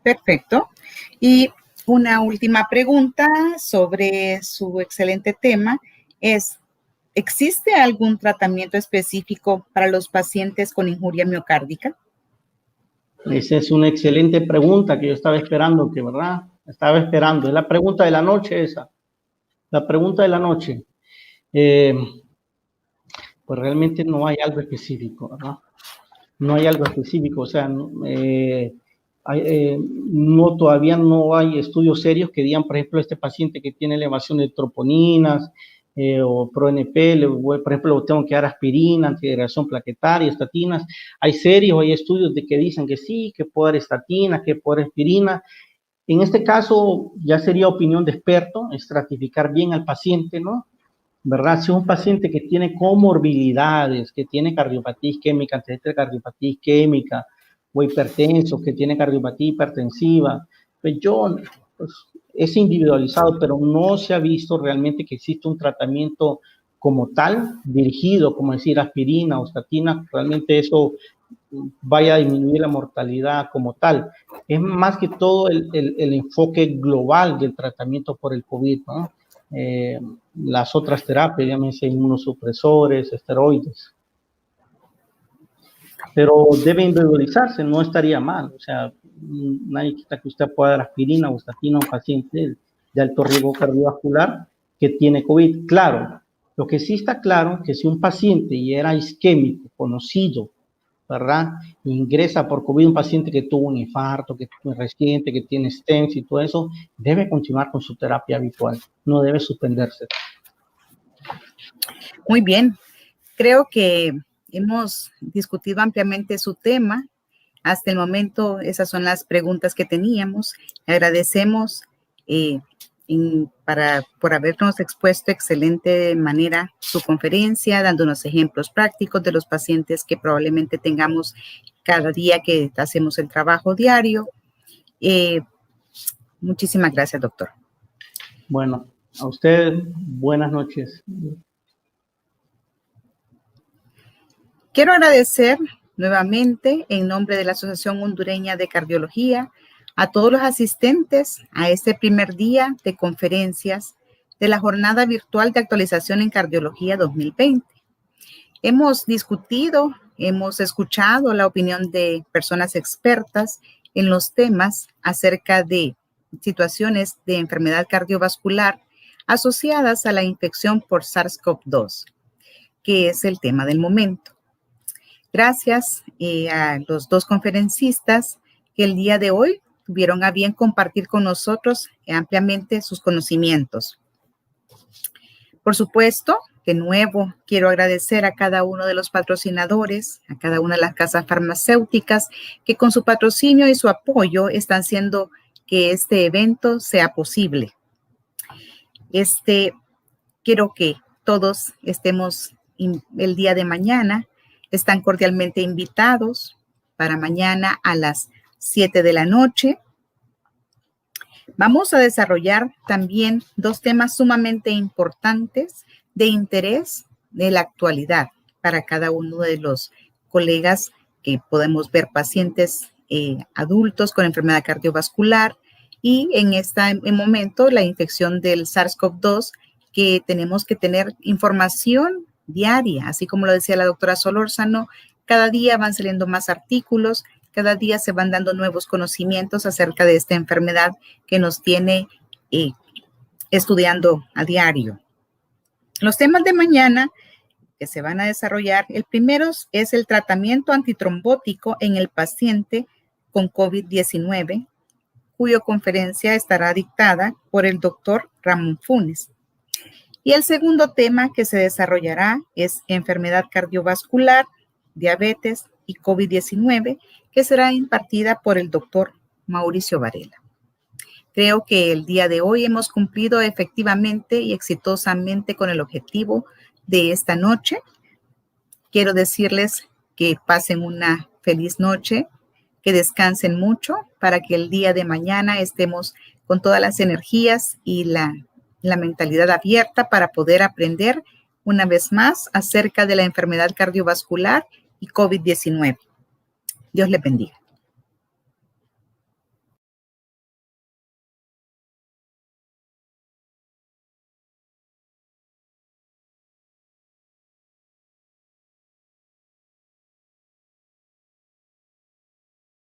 Perfecto. Y una última pregunta sobre su excelente tema es, ¿existe algún tratamiento específico para los pacientes con injuria miocárdica? Esa es una excelente pregunta que yo estaba esperando, ¿verdad? Estaba esperando. Es la pregunta de la noche esa. La pregunta de la noche. Pues realmente no hay algo específico, ¿verdad? No hay algo específico. O sea, todavía no hay estudios serios que digan, por ejemplo, este paciente que tiene elevación de troponinas o ProNP, por ejemplo, tengo que dar aspirina, antidegradación plaquetaria, estatinas. Hay estudios de que dicen que sí, que puede dar estatinas, que puede dar aspirina. En este caso, ya sería opinión de experto, estratificar bien al paciente, ¿no? ¿Verdad? Si es un paciente que tiene comorbilidades, que tiene cardiopatía isquémica, antecedente de cardiopatía isquémica, o hipertenso, que tiene cardiopatía hipertensiva, pues es individualizado, pero no se ha visto realmente que existe un tratamiento como tal, dirigido, como decir aspirina o estatina, realmente eso vaya a disminuir la mortalidad como tal. Es más que todo el enfoque global del tratamiento por el COVID, ¿no? Las otras terapias, llámense inmunosupresores, esteroides. Pero debe individualizarse, no estaría mal. O sea, nadie quita que usted pueda dar aspirina o estatina a un paciente de alto riesgo cardiovascular que tiene COVID. Claro, lo que sí está claro que si un paciente y era isquémico, conocido, ¿verdad? Ingresa por COVID, un paciente que tuvo un infarto, que es reciente, que tiene stents y todo eso, debe continuar con su terapia habitual, no debe suspenderse. Muy bien, creo que hemos discutido ampliamente su tema. Hasta el momento, esas son las preguntas que teníamos. Agradecemos por habernos expuesto excelente manera su conferencia, dándonos ejemplos prácticos de los pacientes que probablemente tengamos cada día que hacemos el trabajo diario. Muchísimas gracias, doctor. Bueno, a usted, buenas noches. Quiero agradecer nuevamente en nombre de la Asociación Hondureña de Cardiología a todos los asistentes a este primer día de conferencias de la Jornada Virtual de Actualización en Cardiología 2020. Hemos discutido, hemos escuchado la opinión de personas expertas en los temas acerca de situaciones de enfermedad cardiovascular asociadas a la infección por SARS-CoV-2, que es el tema del momento. Gracias a los dos conferencistas que el día de hoy tuvieron a bien compartir con nosotros ampliamente sus conocimientos. Por supuesto, de nuevo, quiero agradecer a cada uno de los patrocinadores, a cada una de las casas farmacéuticas que con su patrocinio y su apoyo están haciendo que este evento sea posible. Quiero que todos estemos el día de mañana. Están cordialmente invitados para mañana a las 7 de la noche. Vamos a desarrollar también dos temas sumamente importantes de interés de la actualidad para cada uno de los colegas que podemos ver pacientes adultos con enfermedad cardiovascular y en este momento la infección del SARS-CoV-2, que tenemos que tener información diaria, así como lo decía la doctora Solórzano. Cada día van saliendo más artículos, cada día se van dando nuevos conocimientos acerca de esta enfermedad que nos tiene estudiando a diario. Los temas de mañana que se van a desarrollar, el primero es el tratamiento antitrombótico en el paciente con COVID-19, cuya conferencia estará dictada por el doctor Ramón Funes. Y el segundo tema que se desarrollará es enfermedad cardiovascular, diabetes y COVID-19, que será impartida por el doctor Mauricio Varela. Creo que el día de hoy hemos cumplido efectivamente y exitosamente con el objetivo de esta noche. Quiero decirles que pasen una feliz noche, que descansen mucho para que el día de mañana estemos con todas las energías y la mentalidad abierta para poder aprender una vez más acerca de la enfermedad cardiovascular y COVID-19. Dios les bendiga.